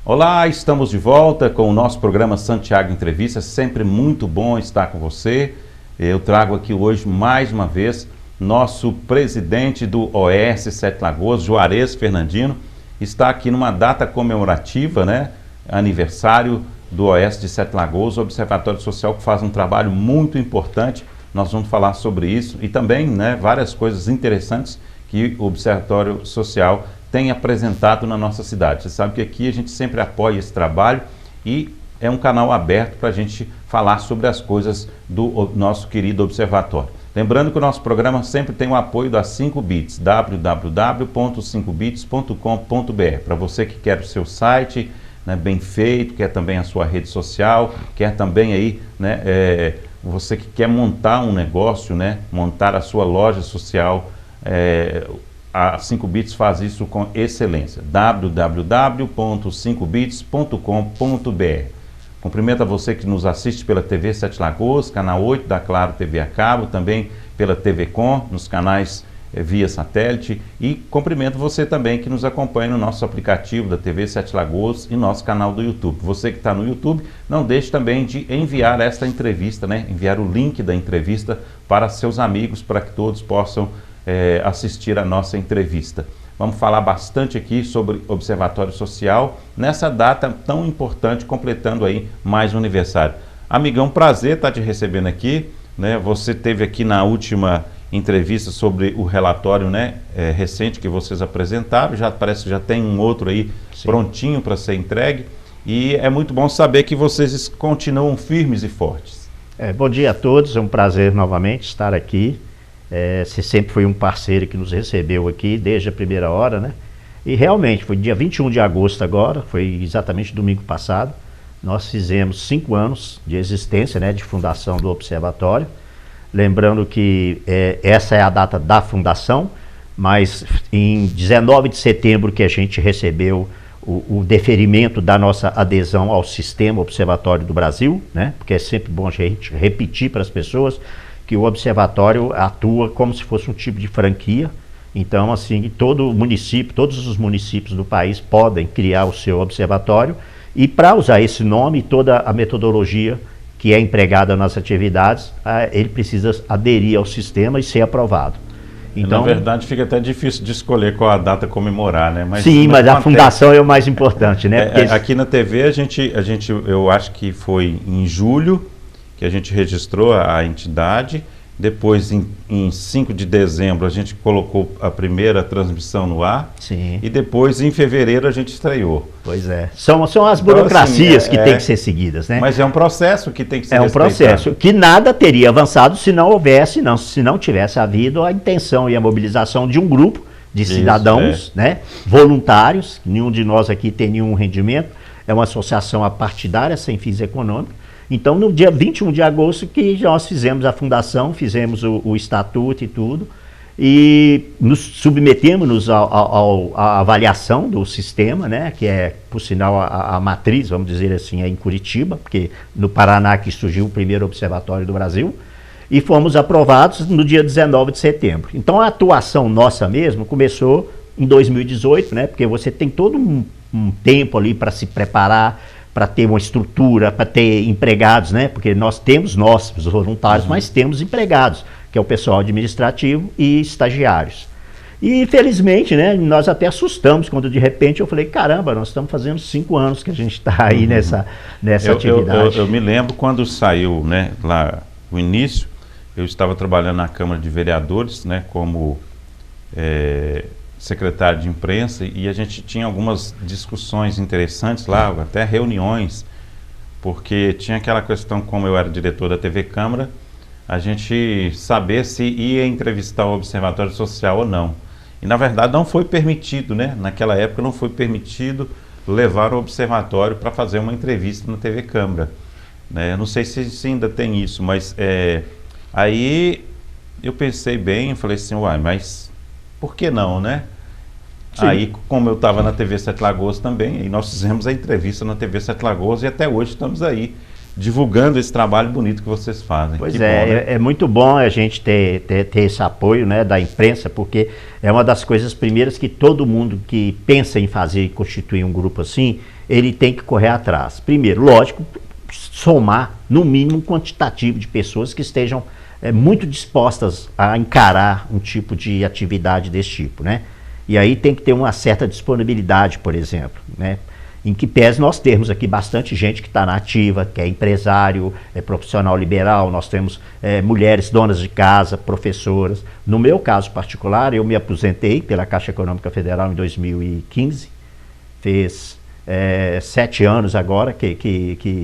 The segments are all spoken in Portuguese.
Olá, estamos de volta com o nosso programa Santiago Entrevista, sempre muito bom estar com você. Eu trago aqui hoje, mais uma vez, nosso presidente do OS Sete Lagoas, Juarez Fernandino, está aqui numa data comemorativa, né? Aniversário do OS de Sete Lagoas, o Observatório Social que faz um trabalho muito importante. Nós vamos falar sobre isso e também, né, várias coisas interessantes que o Observatório Social tem apresentado na nossa cidade. Você sabe que aqui a gente sempre apoia esse trabalho e é um canal aberto para a gente falar sobre as coisas do nosso querido observatório. Lembrando que o nosso programa sempre tem o apoio da 5bits, www.5bits.com.br. Para você que quer o seu site, né, bem feito, quer também a sua rede social, quer também aí, né, você que quer montar um negócio, né, montar a sua loja social, a 5bits faz isso com excelência. www.5bits.com.br. Cumprimento a você que nos assiste pela TV Sete Lagoas, canal 8 da Claro TV a cabo, também pela TV Com, nos canais via satélite, e cumprimento você também que nos acompanha no nosso aplicativo da TV Sete Lagoas e nosso canal do YouTube. Você que está no YouTube, não deixe também de enviar esta entrevista, né? Enviar o link da entrevista para seus amigos, para que todos possam assistir a nossa entrevista. Vamos falar bastante aqui sobre Observatório Social, nessa data tão importante, completando aí mais um aniversário. Amigão, prazer estar te recebendo aqui, né? Você teve aqui na última entrevista sobre o relatório, né, recente que vocês apresentaram, já parece que já tem um outro aí prontinho para ser entregue, e é muito bom saber que vocês continuam firmes e fortes. Bom dia a todos, é um prazer novamente estar aqui. Você sempre foi um parceiro que nos recebeu aqui desde a primeira hora, né? E realmente, foi dia 21 de agosto agora, foi exatamente domingo passado, nós fizemos 5 anos de existência, né, de fundação do Observatório. Lembrando que essa é a data da fundação, mas em 19 de setembro que a gente recebeu o deferimento da nossa adesão ao Sistema Observatório do Brasil, né? Porque é sempre bom a gente repetir para as pessoas que o observatório atua como se fosse um tipo de franquia. Então, assim, todo município, todos os municípios do país podem criar o seu observatório, e para usar esse nome, toda a metodologia que é empregada nas atividades, ele precisa aderir ao sistema e ser aprovado. Então, na verdade, fica até difícil de escolher qual a data comemorar, né? Mas a fundação é o mais importante, né? Aqui na TV, eu acho que foi em julho que a gente registrou a entidade. Depois, em 5 de dezembro, a gente colocou a primeira transmissão no ar. Sim. E depois, em fevereiro, a gente estreou. Pois é. São as burocracias que têm que ser seguidas, né? Mas é um processo que tem que ser respeitado. É um processo que nada teria avançado se não houvesse, se não tivesse havido a intenção e a mobilização de um grupo de cidadãos, né, voluntários. Nenhum de nós aqui tem nenhum rendimento. É uma associação apartidária, sem fins econômicos. Então, no dia 21 de agosto que nós fizemos a fundação, fizemos o estatuto e tudo, e nos submetemos à avaliação do sistema, né, que é, por sinal, a matriz, vamos dizer assim, é em Curitiba, porque no Paraná que surgiu o primeiro observatório do Brasil, e fomos aprovados no dia 19 de setembro. Então, a atuação nossa mesmo começou em 2018, né, porque você tem todo um tempo ali para se preparar, para ter uma estrutura, para ter empregados, né? Porque nós temos os voluntários, mas temos empregados, que é o pessoal administrativo e estagiários. E felizmente, né, nós até assustamos quando de repente eu falei, caramba, nós estamos fazendo 5 anos que a gente está aí nessa atividade. Eu me lembro quando saiu, né, lá o início, eu estava trabalhando na Câmara de Vereadores, né, como secretário de imprensa, e a gente tinha algumas discussões interessantes lá, até reuniões, porque tinha aquela questão, como eu era diretor da TV Câmara, a gente saber se ia entrevistar o Observatório Social ou não. E na verdade não foi permitido, né? Naquela época não foi permitido levar o Observatório para fazer uma entrevista na TV Câmara, né? Eu não sei se ainda tem isso, mas aí eu pensei bem, falei assim, uai, mas por que não, né? Sim. Aí, como eu estava na TV Sete Lagoas também, e nós fizemos a entrevista na TV Sete Lagoas e até hoje estamos aí divulgando esse trabalho bonito que vocês fazem. Pois que é, bom, né? é muito bom a gente ter esse apoio, né, da imprensa, porque é uma das coisas primeiras que todo mundo que pensa em fazer e constituir um grupo assim, ele tem que correr atrás. Primeiro, lógico, somar no mínimo um quantitativo de pessoas que estejam muito dispostas a encarar um tipo de atividade desse tipo, né? E aí tem que ter uma certa disponibilidade, por exemplo, né? Em que pese nós temos aqui bastante gente que está na ativa, que é empresário, é profissional liberal, nós temos mulheres donas de casa, professoras. No meu caso particular, eu me aposentei pela Caixa Econômica Federal em 2015, fez 7 anos agora, 7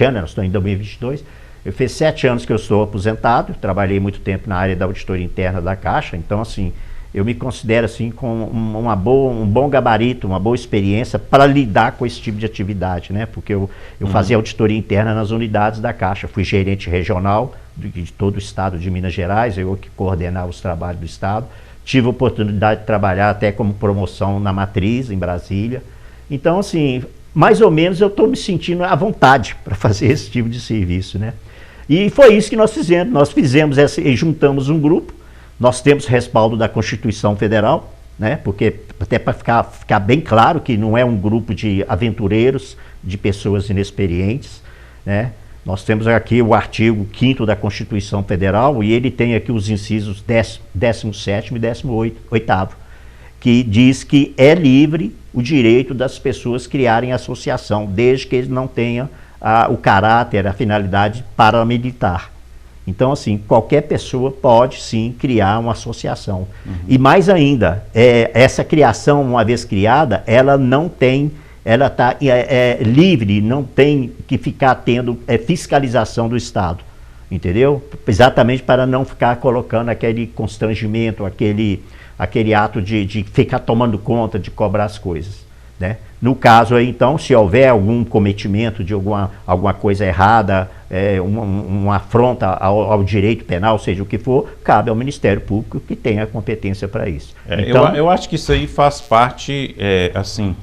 anos, nós estamos em 2022, eu fiz 7 anos que eu sou aposentado, trabalhei muito tempo na área da auditoria interna da Caixa, então assim, eu me considero assim com um bom gabarito, uma boa experiência para lidar com esse tipo de atividade, né? Porque eu fazia auditoria interna nas unidades da Caixa, fui gerente regional de todo o estado de Minas Gerais, eu que coordenava os trabalhos do estado, tive a oportunidade de trabalhar até como promoção na Matriz, em Brasília. Então, assim, mais ou menos eu estou me sentindo à vontade para fazer esse tipo de serviço, né? E foi isso que nós fizemos, juntamos um grupo. Nós temos respaldo da Constituição Federal, né? Porque até para ficar bem claro que não é um grupo de aventureiros, de pessoas inexperientes, né? Nós temos aqui o artigo 5º da Constituição Federal e ele tem aqui os incisos 17º e 18º, que diz que é livre o direito das pessoas criarem associação, desde que eles não tenham o caráter, a finalidade paramilitar. Então, assim, qualquer pessoa pode, sim, criar uma associação. E mais ainda, essa criação, uma vez criada, ela está livre, não tem que ficar tendo fiscalização do Estado, entendeu? Exatamente para não ficar colocando aquele constrangimento, aquele ato de ficar tomando conta, de cobrar as coisas, né? No caso aí, então, se houver algum cometimento de alguma coisa errada, uma afronta ao direito penal, seja o que for, cabe ao Ministério Público que tem a competência para isso. Então, eu acho que isso aí faz parte, assim,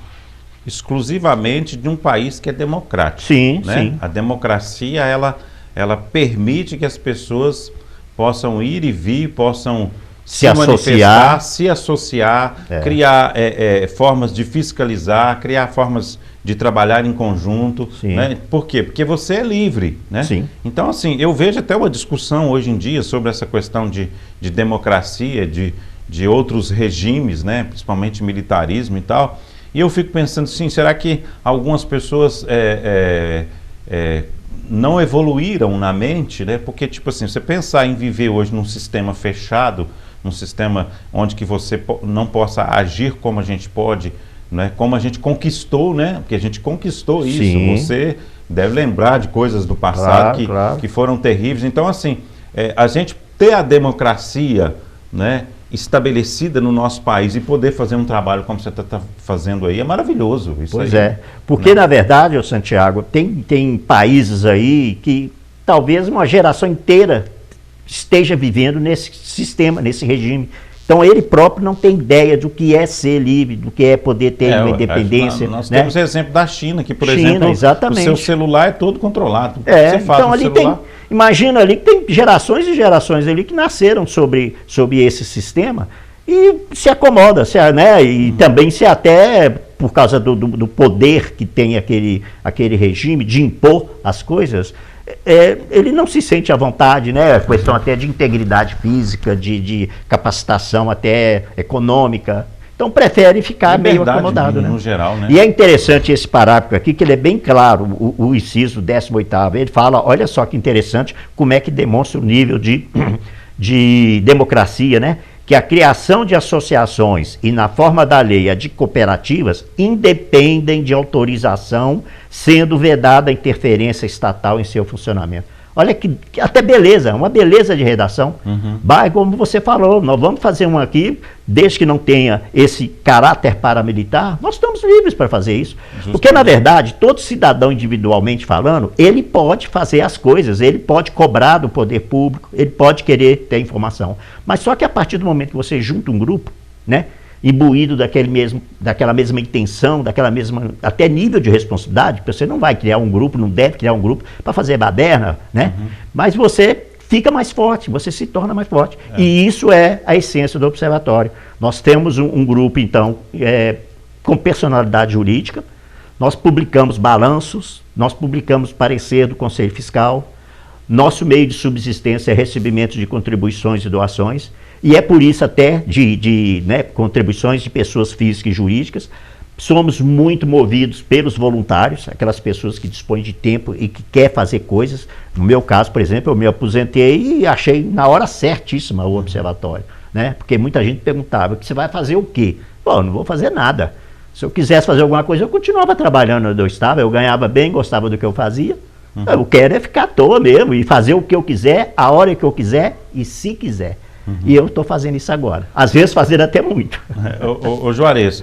exclusivamente de um país que é democrático. Sim, né? sim. A democracia, ela permite que as pessoas possam ir e vir, possam se manifestar, se associar, criar formas de fiscalizar, criar formas de trabalhar em conjunto. Né? Por quê? Porque você é livre. Né? Sim. Então, assim, eu vejo até uma discussão hoje em dia sobre essa questão de democracia, de outros regimes, né? Principalmente militarismo e tal, e eu fico pensando assim, será que algumas pessoas não evoluíram na mente, né? Porque, tipo assim, você pensar em viver hoje num sistema fechado, num sistema onde que você não possa agir como a gente pode, né? Como a gente conquistou, né? Porque a gente conquistou isso. Sim. Você deve lembrar de coisas do passado que foram terríveis. Então, assim, a gente ter a democracia, né, estabelecida no nosso país e poder fazer um trabalho como você está fazendo aí é maravilhoso. Isso pois aí, é, porque né? Na verdade, Santiago, tem países aí que talvez uma geração inteira esteja vivendo nesse sistema, nesse regime. Então ele próprio não tem ideia do que é ser livre, do que é poder ter uma independência. Nós né? temos o exemplo da China, que, por exemplo, exatamente. O seu celular é todo controlado. Você faz então ali celular... imagina ali que tem gerações e gerações ali que nasceram sobre esse sistema e se acomoda, né? E também se até, por causa do poder que tem aquele regime de impor as coisas, ele não se sente à vontade, né? Questão até de integridade física, de capacitação até econômica. Então prefere ficar meio acomodado, né? No geral, né? E é interessante esse parágrafo aqui, que ele é bem claro, o inciso 18º, ele fala, olha só que interessante, como é que demonstra o nível de democracia, né? Que a criação de associações e, na forma da lei, a de cooperativas, independem de autorização, sendo vedada a interferência estatal em seu funcionamento. Olha que até beleza, uma beleza de redação. Como você falou, nós vamos fazer uma aqui, desde que não tenha esse caráter paramilitar, nós estamos livres para fazer isso. Justamente. Porque, na verdade, todo cidadão individualmente falando, ele pode fazer as coisas, ele pode cobrar do poder público, ele pode querer ter informação. Mas só que a partir do momento que você junta um grupo, né, imbuído daquela mesma intenção, até nível de responsabilidade, porque você não vai criar um grupo, não deve criar um grupo para fazer baderna, né? Mas você fica mais forte, você se torna mais forte. E isso é a essência do observatório. Nós temos um grupo, então, com personalidade jurídica, nós publicamos balanços, nós publicamos parecer do Conselho Fiscal, nosso meio de subsistência é recebimento de contribuições e doações, e é por isso até né, contribuições de pessoas físicas e jurídicas. Somos muito movidos pelos voluntários, aquelas pessoas que dispõem de tempo e que querem fazer coisas. No meu caso, por exemplo, eu me aposentei e achei na hora certíssima o observatório, né? Porque muita gente perguntava, você vai fazer o quê? Pô, não vou fazer nada. Se eu quisesse fazer alguma coisa, eu continuava trabalhando onde eu estava, eu ganhava bem, gostava do que eu fazia. Eu quero é ficar à toa mesmo e fazer o que eu quiser, a hora que eu quiser e se quiser. E eu estou fazendo isso agora. Às vezes fazendo até muito. Ô Juarez,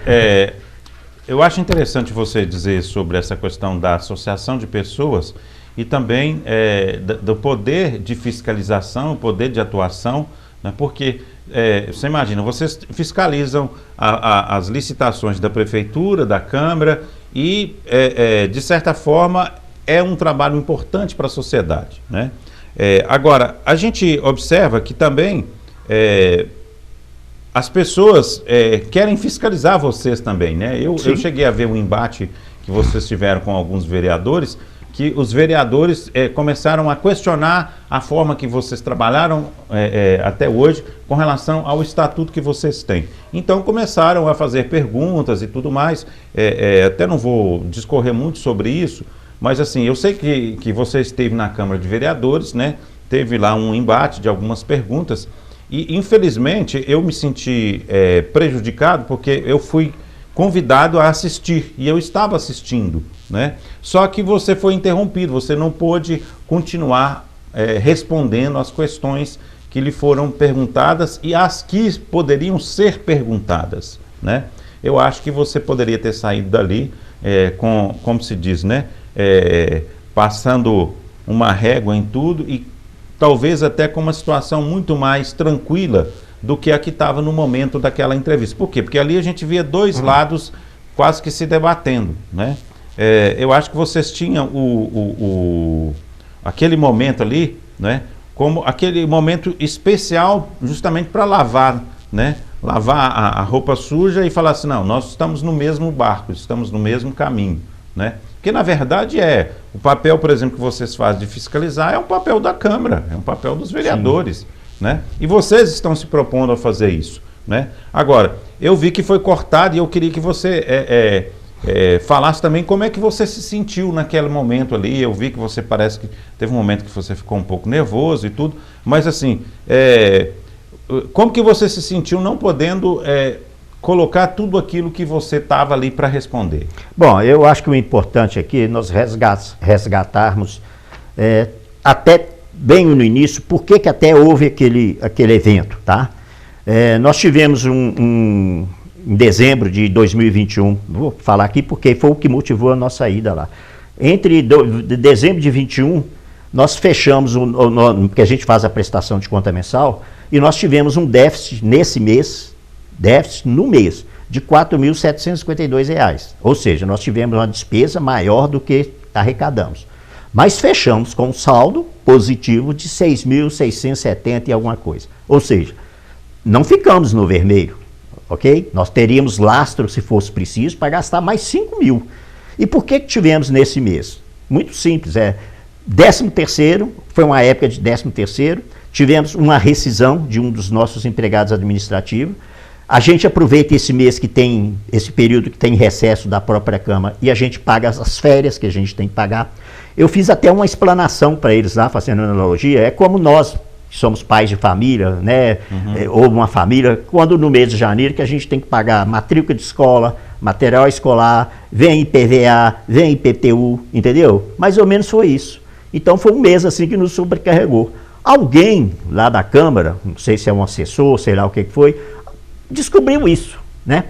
eu acho interessante você dizer sobre essa questão da associação de pessoas e também do poder de fiscalização, poder de atuação, né, porque você imagina, vocês fiscalizam as licitações da prefeitura, da Câmara e, de certa forma, é um trabalho importante para a sociedade, né? Agora, a gente observa que também as pessoas querem fiscalizar vocês também, né? Eu cheguei a ver um embate que vocês tiveram com alguns vereadores, que os vereadores começaram a questionar a forma que vocês trabalharam até hoje com relação ao estatuto que vocês têm. Então começaram a fazer perguntas e tudo mais, até não vou discorrer muito sobre isso, mas assim, eu sei que você esteve na Câmara de Vereadores, né? Teve lá um embate de algumas perguntas e infelizmente eu me senti prejudicado porque eu fui convidado a assistir e eu estava assistindo, né? Só que você foi interrompido, você não pôde continuar respondendo as questões que lhe foram perguntadas e as que poderiam ser perguntadas, né? Eu acho que você poderia ter saído dali como se diz, né? Passando uma régua em tudo e talvez até com uma situação muito mais tranquila do que a que estava no momento daquela entrevista. Por quê? Porque ali a gente via dois lados quase que se debatendo, né? Eu acho que vocês tinham aquele momento ali, né? Como aquele momento especial justamente para lavar, né? Lavar a roupa suja e falar assim, não, nós estamos no mesmo barco, estamos no mesmo caminho, né? Porque na verdade o papel, por exemplo, que vocês fazem de fiscalizar é um papel da Câmara, é um papel dos vereadores, né? E vocês estão se propondo a fazer isso, né? Agora, eu vi que foi cortado e eu queria que você falasse também como é que você se sentiu naquele momento ali. Eu vi que você parece que teve um momento que você ficou um pouco nervoso e tudo, mas assim, como que você se sentiu não podendo colocar tudo aquilo que você estava ali para responder? Bom, eu acho que o importante aqui é nós resgatarmos até bem no início, por que até houve aquele evento, tá? Nós tivemos em dezembro de 2021, vou falar aqui porque foi o que motivou a nossa ida lá. Entre dezembro de 21, nós fechamos, porque a gente faz a prestação de conta mensal, e nós tivemos um déficit nesse mês, no mês, de R$ 4.752. Ou seja, nós tivemos uma despesa maior do que arrecadamos. Mas fechamos com um saldo positivo de 6.670 e alguma coisa. Ou seja, não ficamos no vermelho, ok? Nós teríamos lastro, se fosse preciso, para gastar mais 5 mil. E por que tivemos nesse mês? Muito simples, 13º, foi uma época de 13º, tivemos uma rescisão de um dos nossos empregados administrativos. A gente aproveita esse mês esse período que tem recesso da própria Câmara e a gente paga as férias que a gente tem que pagar. Eu fiz até uma explanação para eles lá, fazendo analogia, é como nós, que somos pais de família, né, ou uma família, quando no mês de janeiro que a gente tem que pagar matrícula de escola, material escolar, vem IPVA, vem IPTU, entendeu? Mais ou menos foi isso. Então foi um mês assim que nos sobrecarregou. Alguém lá da Câmara, não sei se é um assessor, sei lá o que foi, descobriu isso, né?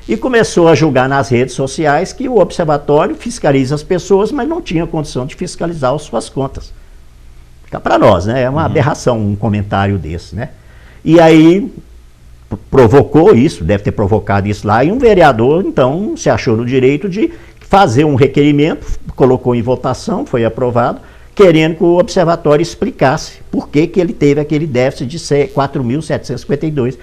E começou a julgar nas redes sociais que o observatório fiscaliza as pessoas, mas não tinha condição de fiscalizar as suas contas. Fica para nós, né? É uma aberração um comentário desse, né? E aí, provocou isso, deve ter provocado isso lá, e um vereador, então, se achou no direito de fazer um requerimento, colocou em votação, foi aprovado, querendo que o observatório explicasse por que ele teve aquele déficit de 4.752.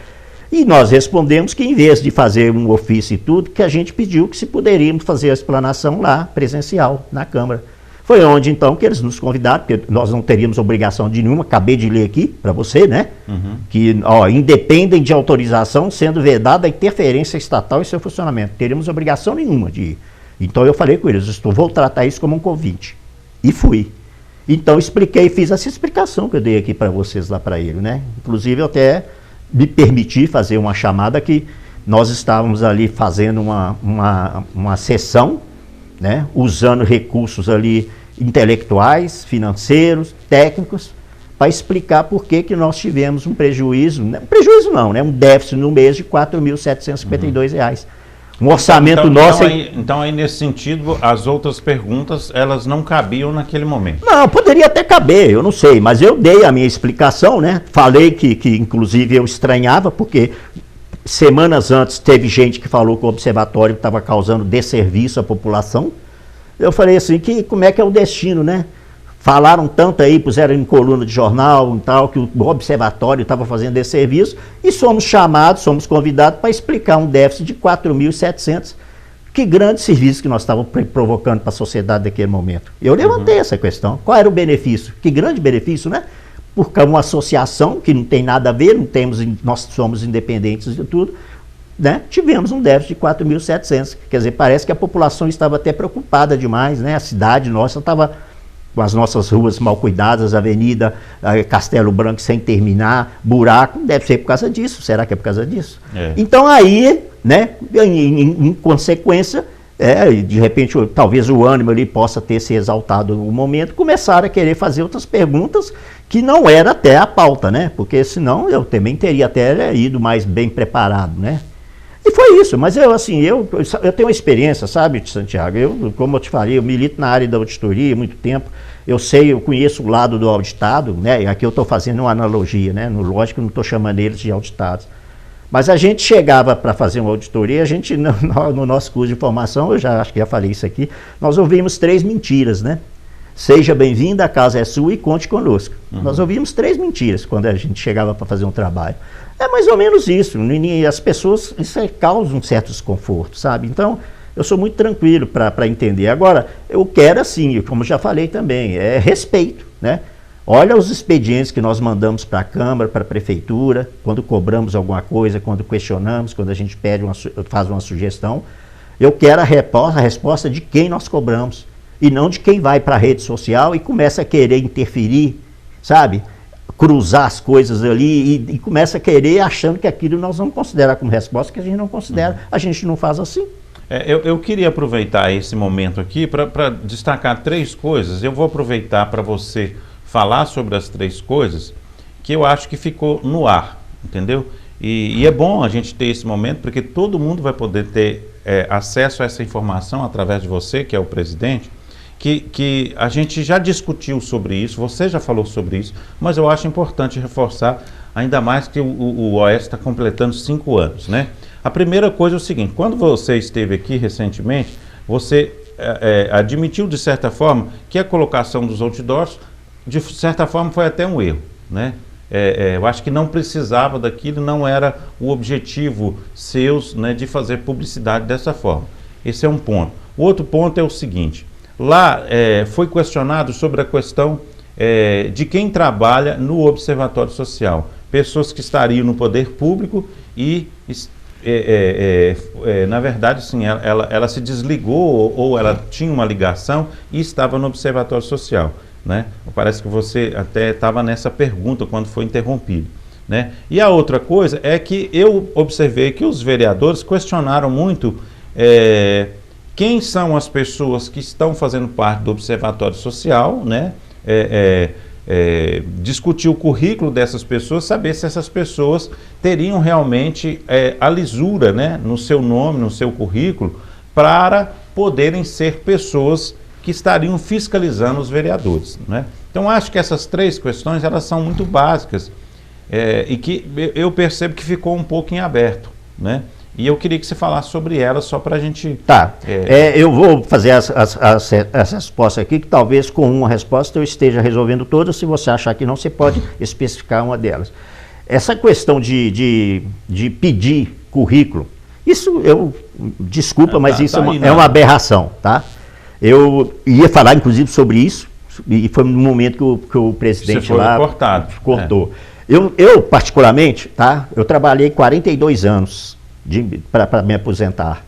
E nós respondemos que, em vez de fazer um ofício e tudo, que a gente pediu que se poderíamos fazer a explanação lá, presencial, na Câmara. Foi onde, então, que eles nos convidaram, porque nós não teríamos obrigação de nenhuma, acabei de ler aqui para você, né? Que, independem de autorização, sendo vedada a interferência estatal em seu funcionamento. Teríamos obrigação nenhuma de ir. Então eu falei com eles, vou tratar isso como um convite. E fui. Então expliquei, fiz essa explicação que eu dei aqui para vocês lá para ele, né? Inclusive eu até me permiti fazer uma chamada que nós estávamos ali fazendo uma sessão, né? Usando recursos ali intelectuais, financeiros, técnicos, para explicar por que nós tivemos um prejuízo, um déficit no mês de R$ 4.752. Um orçamento nosso... Então aí, nesse sentido, as outras perguntas, elas não cabiam naquele momento? Não, poderia até caber, eu não sei, mas eu dei a minha explicação, né? Falei que inclusive eu estranhava, porque semanas antes teve gente que falou que o observatório estava causando desserviço à população. Eu falei assim, como é que é o destino, né? Falaram tanto aí, puseram em coluna de jornal e tal, que o observatório estava fazendo esse serviço, e somos chamados, somos convidados para explicar um déficit de 4.700. Que grande serviço que nós estávamos provocando para a sociedade naquele momento. Eu levantei essa questão. Qual era o benefício? Que grande benefício, né? Porque uma associação que não tem nada a ver, nós somos independentes de tudo, né? Tivemos um déficit de 4.700. Quer dizer, parece que a população estava até preocupada demais, né? A cidade nossa estava... com as nossas ruas mal cuidadas, avenida Castelo Branco sem terminar, buraco, deve ser por causa disso. Será que é por causa disso? Então aí, né, em consequência, de repente talvez o ânimo ali possa ter se exaltado no momento, começaram a querer fazer outras perguntas que não era até a pauta, né? Porque senão eu também teria até ido mais bem preparado, né? E foi isso, mas eu tenho uma experiência, sabe, Santiago, como eu te falei, eu milito na área da auditoria há muito tempo, eu conheço o lado do auditado, né, aqui eu estou fazendo uma analogia, né, lógico que eu não estou chamando eles de auditados, mas a gente chegava para fazer uma auditoria, a gente, no nosso curso de formação, acho que já falei isso aqui, nós ouvimos 3 mentiras, né, seja bem-vindo, a casa é sua e conte conosco. Nós ouvimos 3 mentiras quando a gente chegava para fazer um trabalho. É mais ou menos isso, as pessoas, isso causa um certo desconforto, sabe? Então, eu sou muito tranquilo para entender. Agora, eu quero assim, como já falei também, respeito, né? Olha os expedientes que nós mandamos para a Câmara, para a Prefeitura, quando cobramos alguma coisa, quando questionamos, quando a gente faz uma sugestão. Eu quero a resposta de quem nós cobramos, e não de quem vai para a rede social e começa a querer interferir, sabe? Cruzar as coisas ali e começa a querer achando que aquilo nós vamos considerar como resposta, que a gente não considera, a gente não faz assim. Eu queria aproveitar esse momento aqui para destacar 3 coisas. Eu vou aproveitar para você falar sobre as 3 coisas que eu acho que ficou no ar, entendeu? E é bom a gente ter esse momento, porque todo mundo vai poder ter acesso a essa informação através de você, que é o presidente, que a gente já discutiu sobre isso, você já falou sobre isso, mas eu acho importante reforçar, ainda mais que o OS está completando 5 anos, né? A primeira coisa é o seguinte, quando você esteve aqui recentemente, você admitiu de certa forma que a colocação dos outdoors, de certa forma, foi até um erro, né? Eu acho que não precisava daquilo, não era o objetivo seus, né, de fazer publicidade dessa forma. Esse é um ponto. O outro ponto é o seguinte, lá foi questionado sobre a questão de quem trabalha no Observatório Social. Pessoas que estariam no poder público e, na verdade, sim, ela se desligou ou ela tinha uma ligação e estava no Observatório Social, né? Parece que você até estava nessa pergunta quando foi interrompido, né? E a outra coisa é que eu observei que os vereadores questionaram muito quem são as pessoas que estão fazendo parte do Observatório Social, né? Discutir o currículo dessas pessoas, saber se essas pessoas teriam realmente a lisura, né, no seu nome, no seu currículo, para poderem ser pessoas que estariam fiscalizando os vereadores, né? Então, acho que essas 3 questões, elas são muito básicas e que eu percebo que ficou um pouco em aberto, né? E eu queria que você falasse sobre ela, só para a gente... Tá, eu vou fazer essa resposta aqui, que talvez com uma resposta eu esteja resolvendo todas. Se você achar que não, você pode especificar uma delas. Essa questão de pedir currículo, isso desculpa, mas isso é uma aberração, tá? Eu ia falar, inclusive, sobre isso, e foi no momento que o presidente lá cortou. Eu, particularmente, tá? Eu trabalhei 42 anos para me aposentar.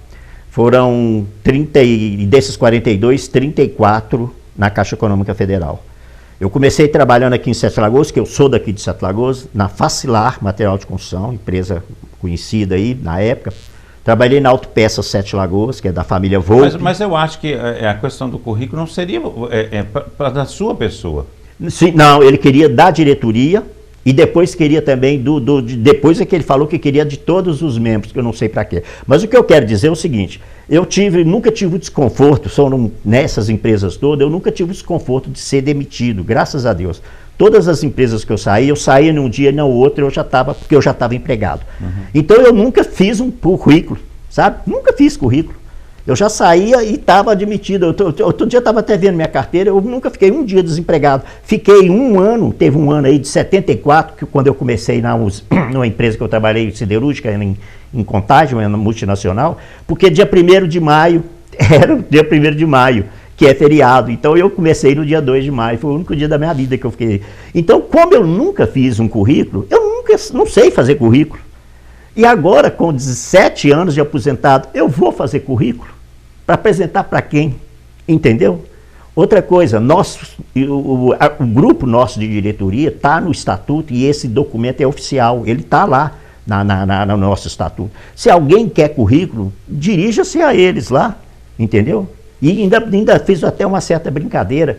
Foram 30, e desses 42, 34 na Caixa Econômica Federal. Eu comecei trabalhando aqui em Sete Lagoas, que eu sou daqui de Sete Lagoas, na Facilar Material de Construção, empresa conhecida aí na época. Trabalhei na Autopeças Sete Lagoas, que é da família Volpe. Mas eu acho que a questão do currículo não seria para a sua pessoa. Sim, não, ele queria da diretoria e depois queria também depois é que ele falou que queria de todos os membros, que eu não sei para quê. Mas o que eu quero dizer é o seguinte, nunca tive o desconforto, nessas empresas todas, eu nunca tive o desconforto de ser demitido, graças a Deus. Todas as empresas que eu saía num dia e no outro porque eu já estava empregado. Uhum. Então eu nunca fiz um currículo, sabe? Nunca fiz currículo. Eu já saía e estava admitido. Outro dia eu estava até vendo minha carteira, eu nunca fiquei um dia desempregado. Fiquei teve um ano aí de 74, que quando eu comecei numa empresa que eu trabalhei, siderúrgica, em Contagem, uma multinacional, porque dia 1º de maio, era o dia 1º de maio, que é feriado. Então eu comecei no dia 2 de maio, foi o único dia da minha vida que eu fiquei. Então, como eu nunca fiz um currículo, não sei fazer currículo. E agora, com 17 anos de aposentado, eu vou fazer currículo para apresentar para quem? Entendeu? Outra coisa, o grupo nosso de diretoria está no estatuto e esse documento é oficial, ele está lá no nosso estatuto. Se alguém quer currículo, dirija-se a eles lá, entendeu? E ainda fiz até uma certa brincadeira.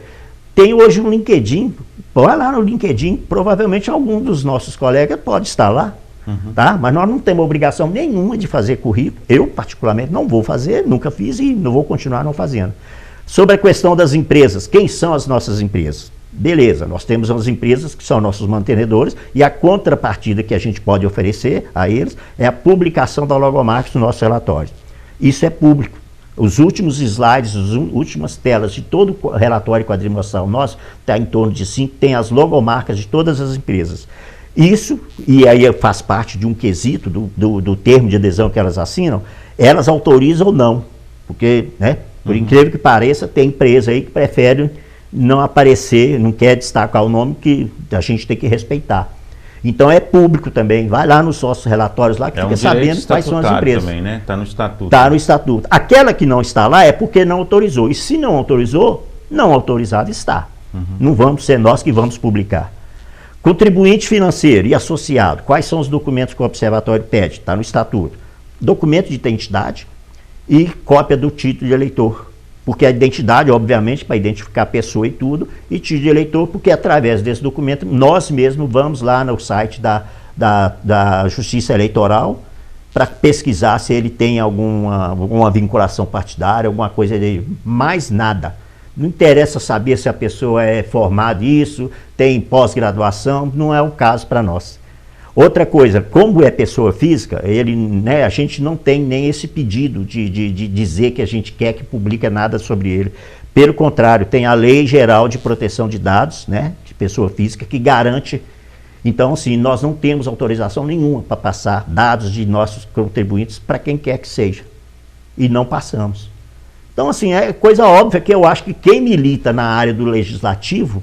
Tem hoje um LinkedIn, vai lá no LinkedIn, provavelmente algum dos nossos colegas pode estar lá. Uhum. Tá? Mas nós não temos obrigação nenhuma de fazer currículo. Eu, particularmente, não vou fazer, nunca fiz e não vou continuar não fazendo. Sobre a questão das empresas, quem são as nossas empresas? Beleza, nós temos as empresas que são nossos mantenedores e a contrapartida que a gente pode oferecer a eles é a publicação da logomarca nos nossos relatórios. Isso é público. Os últimos slides, as últimas telas de todo o relatório quadrimestrial nosso, está em torno de 5, tem as logomarcas de todas as empresas. Isso, e aí faz parte de um quesito do termo de adesão que elas assinam, elas autorizam ou não, porque, né, por incrível que pareça, tem empresa aí que prefere não aparecer, não quer destacar o nome, que a gente tem que respeitar. Então é público também, vai lá nos nossos relatórios lá que fica sabendo quais são as empresas. Também, né? Está no estatuto. Está no estatuto. Aquela que não está lá é porque não autorizou, e se não autorizou, não autorizado está. Não vamos ser nós que vamos publicar. Contribuinte financeiro e associado, quais são os documentos que o Observatório pede? Está no estatuto. Documento de identidade e cópia do título de eleitor. Porque a identidade, obviamente, para identificar a pessoa e tudo, e título de eleitor, porque através desse documento, nós mesmos vamos lá no site da Justiça Eleitoral para pesquisar se ele tem alguma vinculação partidária, alguma coisa dele. Mais nada. Não interessa saber se a pessoa é formada isso, tem pós-graduação, não é o caso para nós. Outra coisa, como é pessoa física, a gente não tem nem esse pedido de dizer que a gente quer que publique nada sobre ele. Pelo contrário, tem a Lei Geral de Proteção de Dados, né, de pessoa física, que garante. Então, assim, nós não temos autorização nenhuma para passar dados de nossos contribuintes para quem quer que seja. E não passamos. Então, assim, é coisa óbvia que eu acho que quem milita na área do legislativo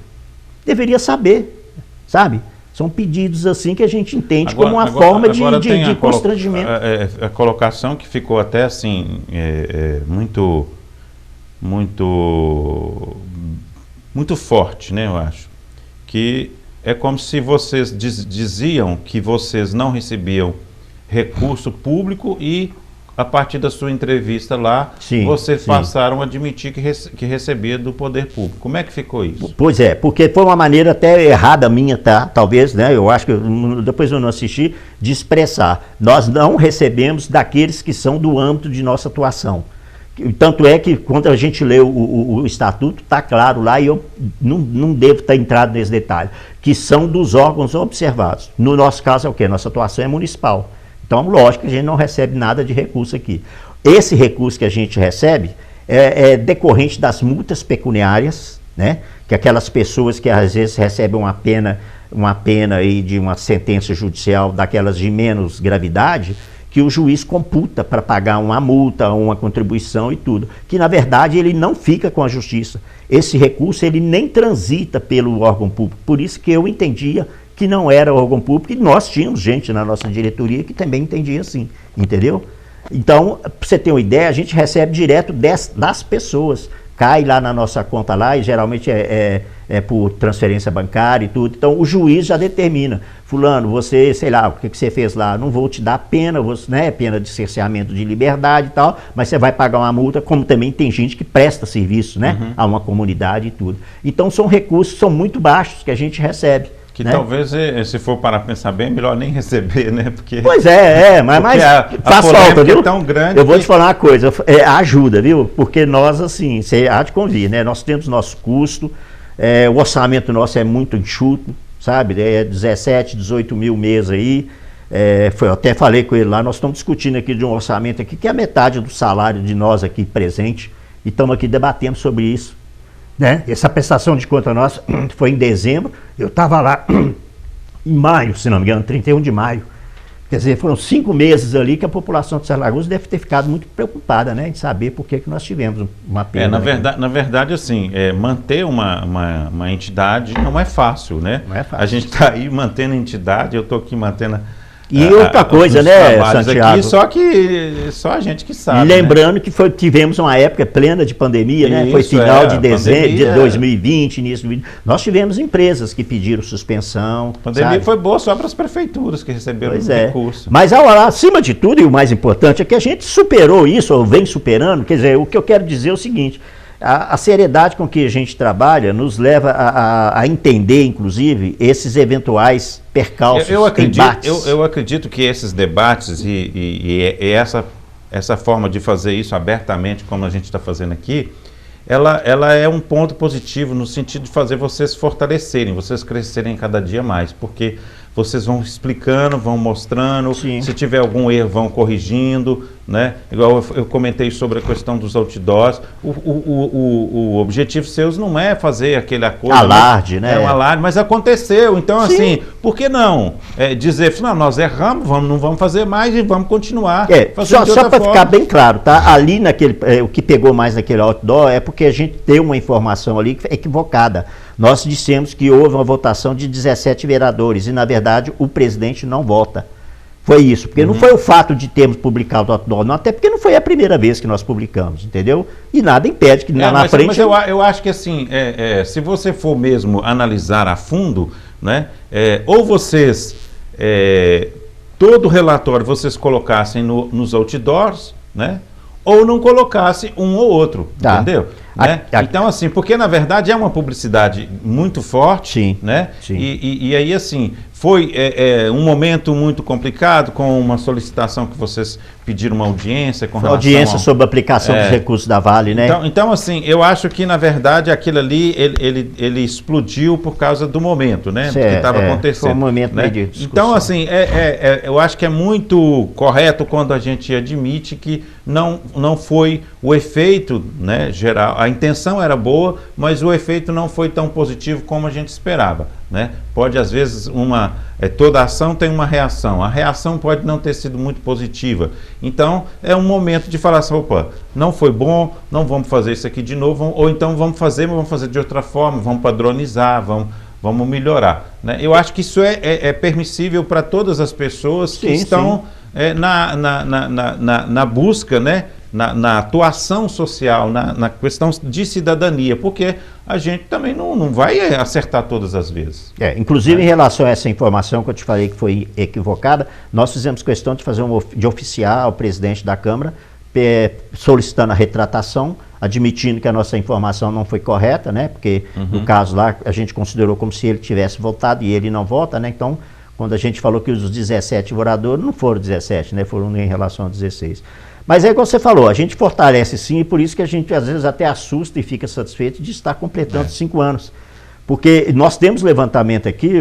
deveria saber, sabe? São pedidos assim que a gente entende como uma forma de constrangimento. A colocação que ficou até assim, muito forte, né, eu acho. Que é como se vocês diziam que vocês não recebiam recurso público e a partir da sua entrevista lá, vocês passaram a admitir que recebia do poder público. Como é que ficou isso? Pois é, porque foi uma maneira até errada minha, tá? Talvez, né? Eu acho que depois eu não assisti, de expressar. Nós não recebemos daqueles que são do âmbito de nossa atuação. Tanto é que quando a gente lê o estatuto, está claro lá, e eu não devo estar entrado nesse detalhe, que são dos órgãos observados. No nosso caso é o quê? Nossa atuação é municipal. Então, lógico que a gente não recebe nada de recurso aqui. Esse recurso que a gente recebe é decorrente das multas pecuniárias, né? Que aquelas pessoas que às vezes recebem uma pena aí de uma sentença judicial daquelas de menos gravidade, que o juiz computa para pagar uma multa, uma contribuição e tudo, que na verdade ele não fica com a justiça. Esse recurso ele nem transita pelo órgão público, por isso que eu entendia que não era órgão público, e nós tínhamos gente na nossa diretoria que também entendia assim, entendeu? Então, para você ter uma ideia, a gente recebe direto das pessoas, cai lá na nossa conta lá, e geralmente é por transferência bancária e tudo. Então o juiz já determina, fulano, você, sei lá, o que você fez lá, não vou te dar pena, né, pena de cerceamento de liberdade e tal, mas você vai pagar uma multa, como também tem gente que presta serviço, né, a uma comunidade e tudo. Então são recursos, são muito baixos que a gente recebe. Que né? Talvez, se for para pensar bem, é melhor nem receber, né? Porque, pois mas faz falta, viu? É tão grande. Eu vou te falar uma coisa, ajuda, viu? Porque nós, assim, você há de convir, né? Nós temos nosso custo, o orçamento nosso é muito enxuto, sabe? É 17, 18 mil mês aí. Eu até falei com ele lá, nós estamos discutindo aqui de um orçamento aqui, que é a metade do salário de nós aqui presente, e estamos aqui debatendo sobre isso. Né? Essa prestação de conta nossa foi em dezembro, eu estava lá em maio, se não me engano, 31 de maio. Quer dizer, foram 5 meses ali que a população de Sete Lagoas deve ter ficado muito preocupada, né, em saber por que nós tivemos uma perda. Na verdade, assim, manter uma entidade não é fácil, né? Não é fácil. A gente está aí mantendo a entidade, eu estou aqui mantendo... E outra coisa, né, Santiago? Aqui, só que só a gente que sabe. Lembrando, né, que tivemos uma época plena de pandemia, né? Foi final de dezembro de 2020, início de 2020. Nós tivemos empresas que pediram suspensão. A pandemia foi boa só para as prefeituras que receberam recurso. Mas acima de tudo, e o mais importante, é que a gente superou isso, ou vem superando. Quer dizer, o que eu quero dizer é o seguinte: a seriedade com que a gente trabalha nos leva a entender, inclusive, esses eventuais percalços, embates. Eu acredito que esses debates e essa forma de fazer isso abertamente, como a gente está fazendo aqui, ela é um ponto positivo no sentido de fazer vocês fortalecerem, vocês crescerem cada dia mais, porque vocês vão explicando, vão mostrando, Sim. Se tiver algum erro vão corrigindo, né? Igual eu comentei sobre a questão dos outdoors, o objetivo seus não é fazer aquele acordo... Alarde, né? É um alarde, mas aconteceu, então Sim. Assim, por que não dizer, não, nós erramos, não vamos fazer mais e vamos continuar fazendo Só para ficar bem claro, tá? Ali o que pegou mais naquele outdoor é porque a gente tem uma informação ali equivocada. Nós dissemos que houve uma votação de 17 vereadores e, na verdade, o presidente não vota. Foi isso, porque não foi o fato de termos publicado o outdoor, não, até porque não foi a primeira vez que nós publicamos, entendeu? E nada impede que na frente... Mas eu acho que, assim, se você for mesmo analisar a fundo, né, ou vocês, todo o relatório vocês colocassem nos outdoors, né, ou não colocasse um ou outro, entendeu? Né? Então, assim, porque na verdade é uma publicidade muito forte, Sim, né? sim. E aí, assim, foi um momento muito complicado, com uma solicitação que vocês pediram uma audiência com relação audiência sobre a aplicação dos recursos da Vale, né? Então, assim, eu acho que na verdade aquilo ali, ele explodiu por causa do momento, né? Que estava acontecendo. Foi um momento, né? de discussão. Então, assim, eu acho que é muito correto quando a gente admite que não foi o efeito, né, geral. A intenção era boa, mas o efeito não foi tão positivo como a gente esperava, né? Pode, às vezes, toda ação tem uma reação. A reação pode não ter sido muito positiva. Então, é um momento de falar assim, opa, não foi bom, não vamos fazer isso aqui de novo, ou então vamos fazer, mas vamos fazer de outra forma, vamos padronizar, vamos melhorar, né? Eu acho que isso é permissível para todas as pessoas que estão na busca, né? Na atuação social, na questão de cidadania, porque a gente também não vai acertar todas as vezes. Inclusive, em relação a essa informação que eu te falei que foi equivocada, nós fizemos questão de fazer de oficiar ao presidente da Câmara, solicitando a retratação, admitindo que a nossa informação não foi correta, né? Porque no caso lá a gente considerou como se ele tivesse votado e ele não vota, né? Então, quando a gente falou que os 17 moradores, não foram 17, né? Foram em relação a 16. Mas é igual você falou, a gente fortalece sim, e por isso que a gente às vezes até assusta e fica satisfeito de estar completando 5 anos. Porque nós temos levantamento aqui,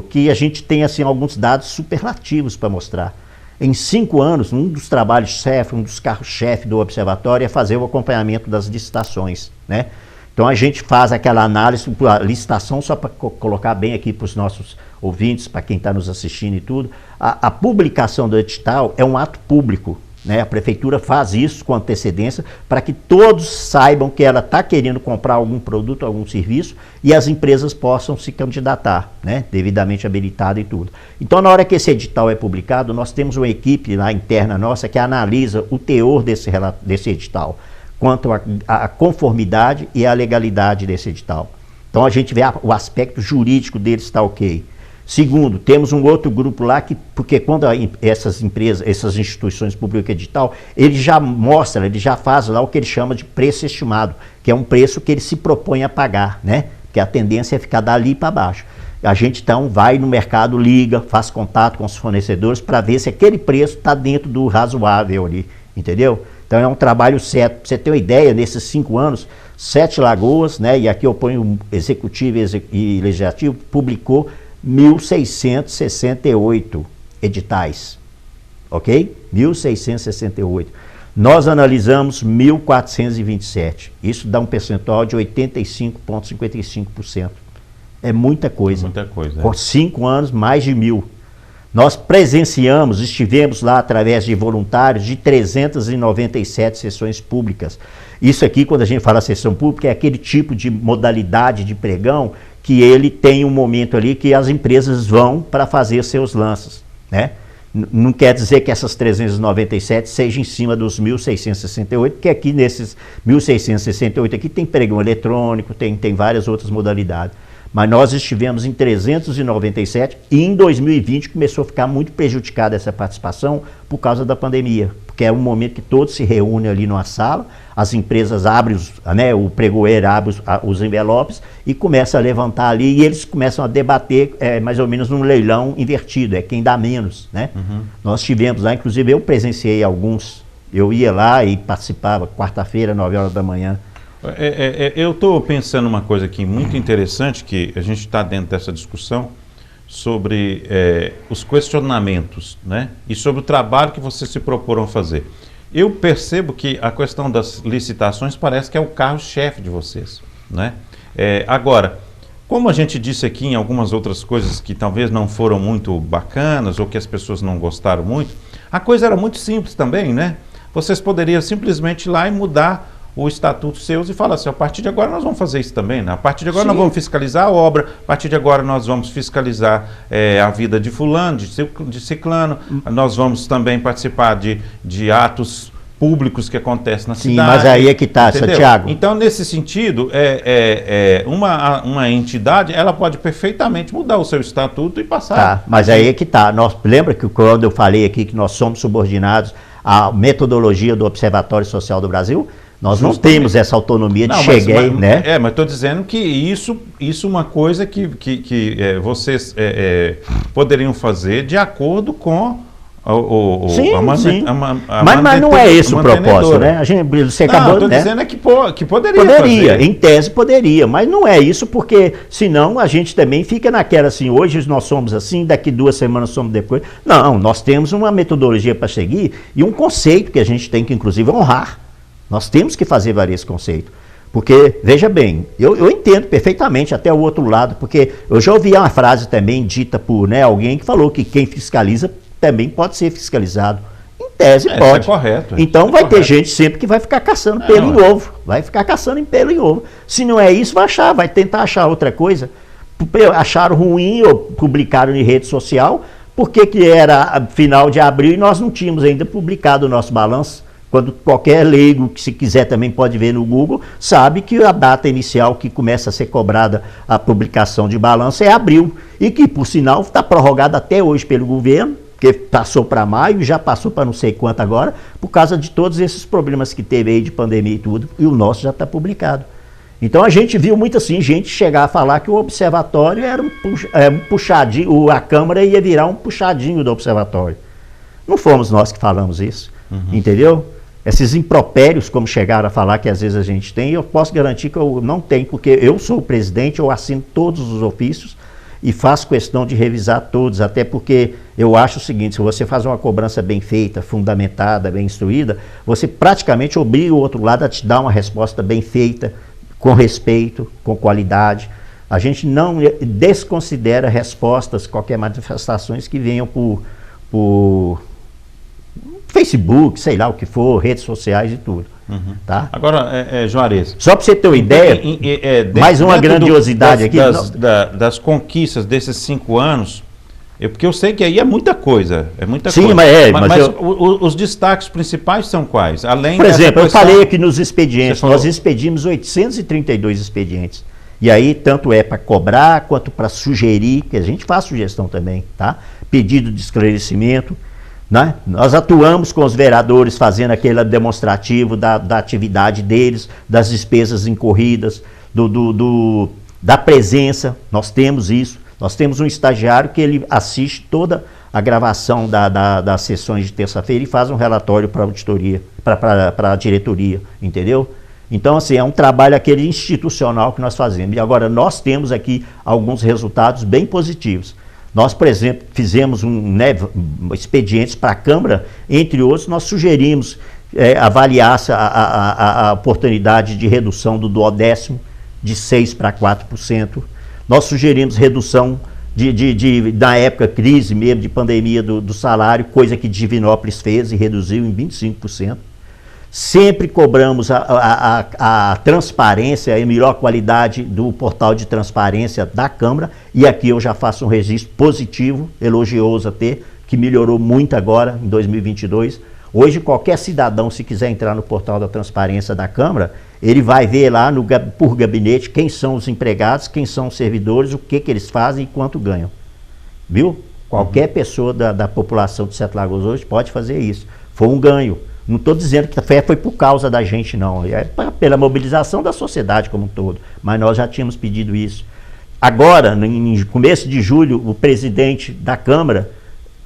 que a gente tem assim, alguns dados superlativos para mostrar. Em 5 anos, um dos trabalhos-chefe, um dos carros-chefe do observatório é fazer o acompanhamento das licitações, né? Então a gente faz aquela análise, a licitação, só para colocar bem aqui para os nossos ouvintes, para quem está nos assistindo e tudo, a publicação do edital é um ato público, né? A prefeitura faz isso com antecedência para que todos saibam que ela está querendo comprar algum produto, algum serviço e as empresas possam se candidatar, né? Devidamente habilitada e tudo. Então, na hora que esse edital é publicado, nós temos uma equipe lá interna nossa que analisa o teor desse edital, quanto à conformidade e à legalidade desse edital. Então, a gente vê o aspecto jurídico dele está ok. Segundo, temos um outro grupo lá que, porque quando essas empresas, essas instituições públicas edital, ele já mostra, ele já faz lá o que ele chama de preço estimado, que é um preço que ele se propõe a pagar, né? Que a tendência é ficar dali para baixo. A gente então vai no mercado, liga, faz contato com os fornecedores para ver se aquele preço está dentro do razoável ali, entendeu? Então é um trabalho certo. Pra você ter uma ideia, nesses 5 anos, 7 Lagoas, né? E aqui eu ponho o executivo e legislativo, publicou 1.668 editais, ok? 1.668. Nós analisamos 1.427. Isso dá um percentual de 85,55%. É muita coisa. Muita coisa. Com 5 anos, mais de 1.000. Nós presenciamos, estivemos lá através de voluntários de 397 sessões públicas. Isso aqui, quando a gente fala sessão pública, é aquele tipo de modalidade de pregão que ele tem um momento ali que as empresas vão para fazer seus lances, né? Não quer dizer que essas 397 sejam em cima dos 1.668, porque aqui nesses 1.668 aqui tem pregão eletrônico, tem várias outras modalidades. Mas nós estivemos em 397 e em 2020 começou a ficar muito prejudicada essa participação por causa da pandemia, porque é um momento que todos se reúnem ali numa sala, as empresas abrem, o pregoeiro abre os envelopes e começa a levantar ali e eles começam a debater mais ou menos num leilão invertido, é quem dá menos, né? Uhum. Nós tivemos lá, inclusive eu presenciei alguns, eu ia lá e participava quarta-feira, 9 horas da manhã. Eu estou pensando uma coisa aqui muito interessante, que a gente está dentro dessa discussão sobre os questionamentos, né? E sobre o trabalho que vocês se proporam fazer. Eu percebo que a questão das licitações parece que é o carro-chefe de vocês, né? Agora, como a gente disse aqui em algumas outras coisas que talvez não foram muito bacanas ou que as pessoas não gostaram muito, a coisa era muito simples também, né? Vocês poderiam simplesmente ir lá e mudar o estatuto seus e falar assim, a partir de agora nós vamos fazer isso também, né? A partir de agora nós vamos fiscalizar a obra, a partir de agora nós vamos fiscalizar a vida de fulano, de ciclano, nós vamos também participar de atos públicos que acontecem na cidade. Sim, mas aí é que está, Santiago. Então, nesse sentido, uma entidade, ela pode perfeitamente mudar o seu estatuto e passar. Tá, mas aí é que está. Lembra que quando eu falei aqui que nós somos subordinados à metodologia do Observatório Social do Brasil? Nós não temos essa autonomia de chegar, né? Mas estou dizendo que isso é uma coisa que vocês poderiam fazer de acordo com mas não é esse o propósito, né? Você acabou, estou dizendo que poderia fazer. Em tese poderia, mas não é isso, porque senão a gente também fica naquela assim, hoje nós somos assim, daqui 2 semanas somos depois. Não, nós temos uma metodologia para seguir e um conceito que a gente tem que inclusive honrar. Nós temos que fazer valer esse conceito. Porque, veja bem, eu entendo perfeitamente até o outro lado, porque eu já ouvi uma frase também dita por alguém que falou que quem fiscaliza também pode ser fiscalizado. Em tese pode. Isso é correto. Então vai ter gente sempre que vai ficar caçando pelo em ovo. Vai ficar caçando pelo em ovo. Se não é isso, vai tentar achar outra coisa. Acharam ruim ou publicaram em rede social, porque que era final de abril e nós não tínhamos ainda publicado o nosso balanço. Quando qualquer leigo que se quiser também pode ver no Google, sabe que a data inicial que começa a ser cobrada a publicação de balanço é abril. E que, por sinal, está prorrogada até hoje pelo governo, que passou para maio, já passou para não sei quanto agora, por causa de todos esses problemas que teve aí de pandemia e tudo, e o nosso já está publicado. Então a gente viu muito assim, gente chegar a falar que o observatório era um puxadinho, a Câmara ia virar um puxadinho do observatório. Não fomos nós que falamos isso, entendeu? esses impropérios, como chegaram a falar que às vezes a gente tem, eu posso garantir que eu não tenho, porque eu sou o presidente, eu assino todos os ofícios e faço questão de revisar todos, até porque eu acho o seguinte, se você faz uma cobrança bem feita, fundamentada, bem instruída, você praticamente obriga o outro lado a te dar uma resposta bem feita, com respeito, com qualidade. A gente não desconsidera respostas, qualquer manifestações que venham por Facebook, sei lá o que for, redes sociais e tudo. Tá? Agora, Juarez, só para você ter uma ideia, mais uma grandiosidade aqui. Das conquistas desses 5 anos, porque eu sei que aí é muita coisa. Sim, coisa. mas os destaques principais são quais? Além por exemplo, eu falei aqui nos expedientes, nós expedimos 832 expedientes. E aí, tanto é para cobrar, quanto para sugerir, que a gente faz sugestão também, tá? Pedido de esclarecimento, né? Nós atuamos com os vereadores fazendo aquele demonstrativo da atividade deles, das despesas incorridas, da presença, nós temos isso. Nós temos um estagiário que ele assiste toda a gravação das sessões de terça-feira e faz um relatório para a auditoria, para a diretoria, entendeu? Então, assim, é um trabalho aquele institucional que nós fazemos. E agora, nós temos aqui alguns resultados bem positivos. Nós, por exemplo, fizemos expedientes para a Câmara, entre outros, nós sugerimos avaliar-se a oportunidade de redução do duodécimo de 6% para 4%. Nós sugerimos redução na época crise mesmo, de pandemia do salário, coisa que Divinópolis fez e reduziu em 25%. Sempre cobramos a transparência, a melhor qualidade do portal de transparência da Câmara, e aqui eu já faço um registro positivo, elogioso até, que melhorou muito agora, em 2022. Hoje, qualquer cidadão, se quiser entrar no portal da transparência da Câmara, ele vai ver lá por gabinete quem são os empregados, quem são os servidores, o que eles fazem e quanto ganham. Viu? Qualquer pessoa da população de Sete Lagoas hoje pode fazer isso. Foi um ganho. Não estou dizendo que foi por causa da gente, não. É pela mobilização da sociedade como um todo. Mas nós já tínhamos pedido isso. Agora, no começo de julho, o presidente da Câmara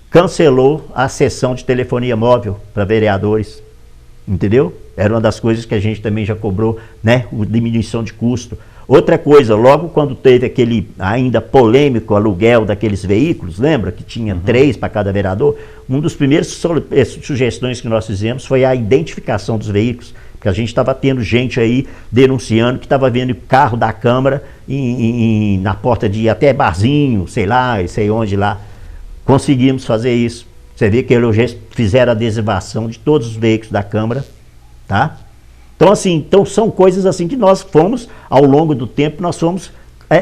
cancelou a sessão de telefonia móvel para vereadores. Entendeu? Era uma das coisas que a gente também já cobrou, né? Diminuição de custo. Outra coisa, logo quando teve aquele ainda polêmico aluguel daqueles veículos, lembra que tinha 3 para cada vereador? Uma das primeiras sugestões que nós fizemos foi a identificação dos veículos, porque a gente estava tendo gente aí denunciando que estava vendo carro da Câmara na porta de até barzinho, sei lá, sei onde lá. Conseguimos fazer isso. Você vê que eles fizeram a adesivação de todos os veículos da Câmara, tá? Então, assim, são coisas assim que nós fomos, ao longo do tempo, nós fomos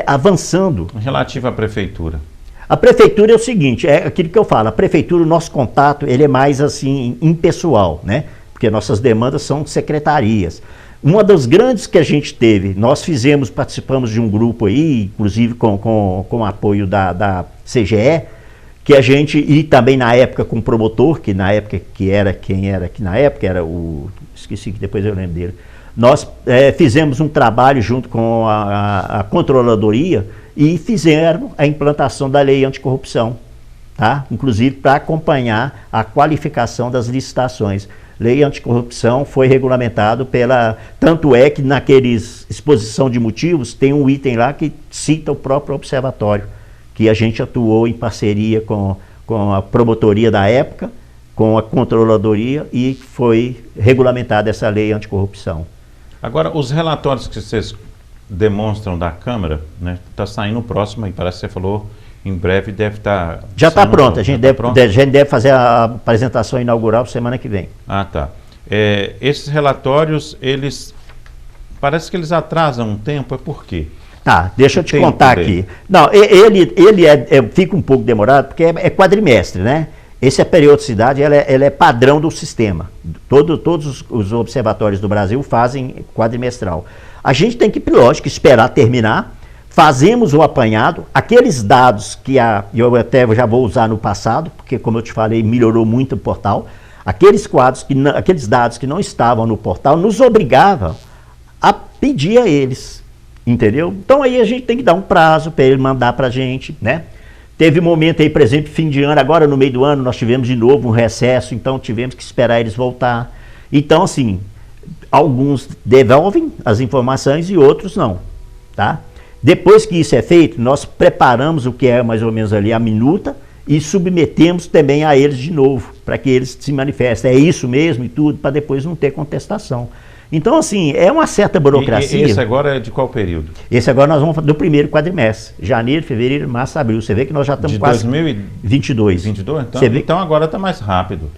avançando. Relativo à prefeitura. A prefeitura é o seguinte, é aquilo que eu falo, a prefeitura, o nosso contato, ele é mais assim, impessoal, né? Porque nossas demandas são secretarias. Uma das grandes que a gente teve, nós participamos de um grupo aí, inclusive com o apoio da CGE, que a gente, e também na época com o promotor, que na época era o, esqueci que depois eu lembro dele, nós fizemos um trabalho junto com a controladoria e fizeram a implantação da lei anticorrupção, tá? Inclusive para acompanhar a qualificação das licitações. Lei anticorrupção foi regulamentado tanto é que naqueles exposição de motivos tem um item lá que cita o próprio observatório, que a gente atuou em parceria com a promotoria da época, com a controladoria, e foi regulamentada essa lei anticorrupção. Agora, os relatórios que vocês demonstram da Câmara, né, está saindo o próximo, e parece que você falou, em breve deve estar... Já está pronto, a gente deve fazer a apresentação inaugural semana que vem. Ah, tá. Esses relatórios, parece que eles atrasam um tempo, por quê? Tá, deixa eu te contar aqui. Não, ele fica um pouco demorado, porque é quadrimestre, né? Essa periodicidade, ela é padrão do sistema. Todos os observatórios do Brasil fazem quadrimestral. A gente tem que, lógico, esperar terminar, fazemos o apanhado, aqueles dados que eu até já vou usar no passado, porque, como eu te falei, melhorou muito o portal, aqueles dados que não estavam no portal nos obrigavam a pedir a eles. Entendeu? Então aí a gente tem que dar um prazo para ele mandar para a gente, né? Teve um momento aí, por exemplo, fim de ano, agora no meio do ano nós tivemos de novo um recesso, então tivemos que esperar eles voltar. Então, assim, alguns devolvem as informações e outros não, tá? Depois que isso é feito, nós preparamos o que é mais ou menos ali a minuta e submetemos também a eles de novo, para que eles se manifestem. É isso mesmo e tudo, para depois não ter contestação. Então, assim, é uma certa burocracia. E esse agora é de qual período? Esse agora nós vamos do primeiro quadrimestre. Janeiro, fevereiro, março, abril. Você vê que nós já estamos quase... 2022. 22? Então agora está mais rápido.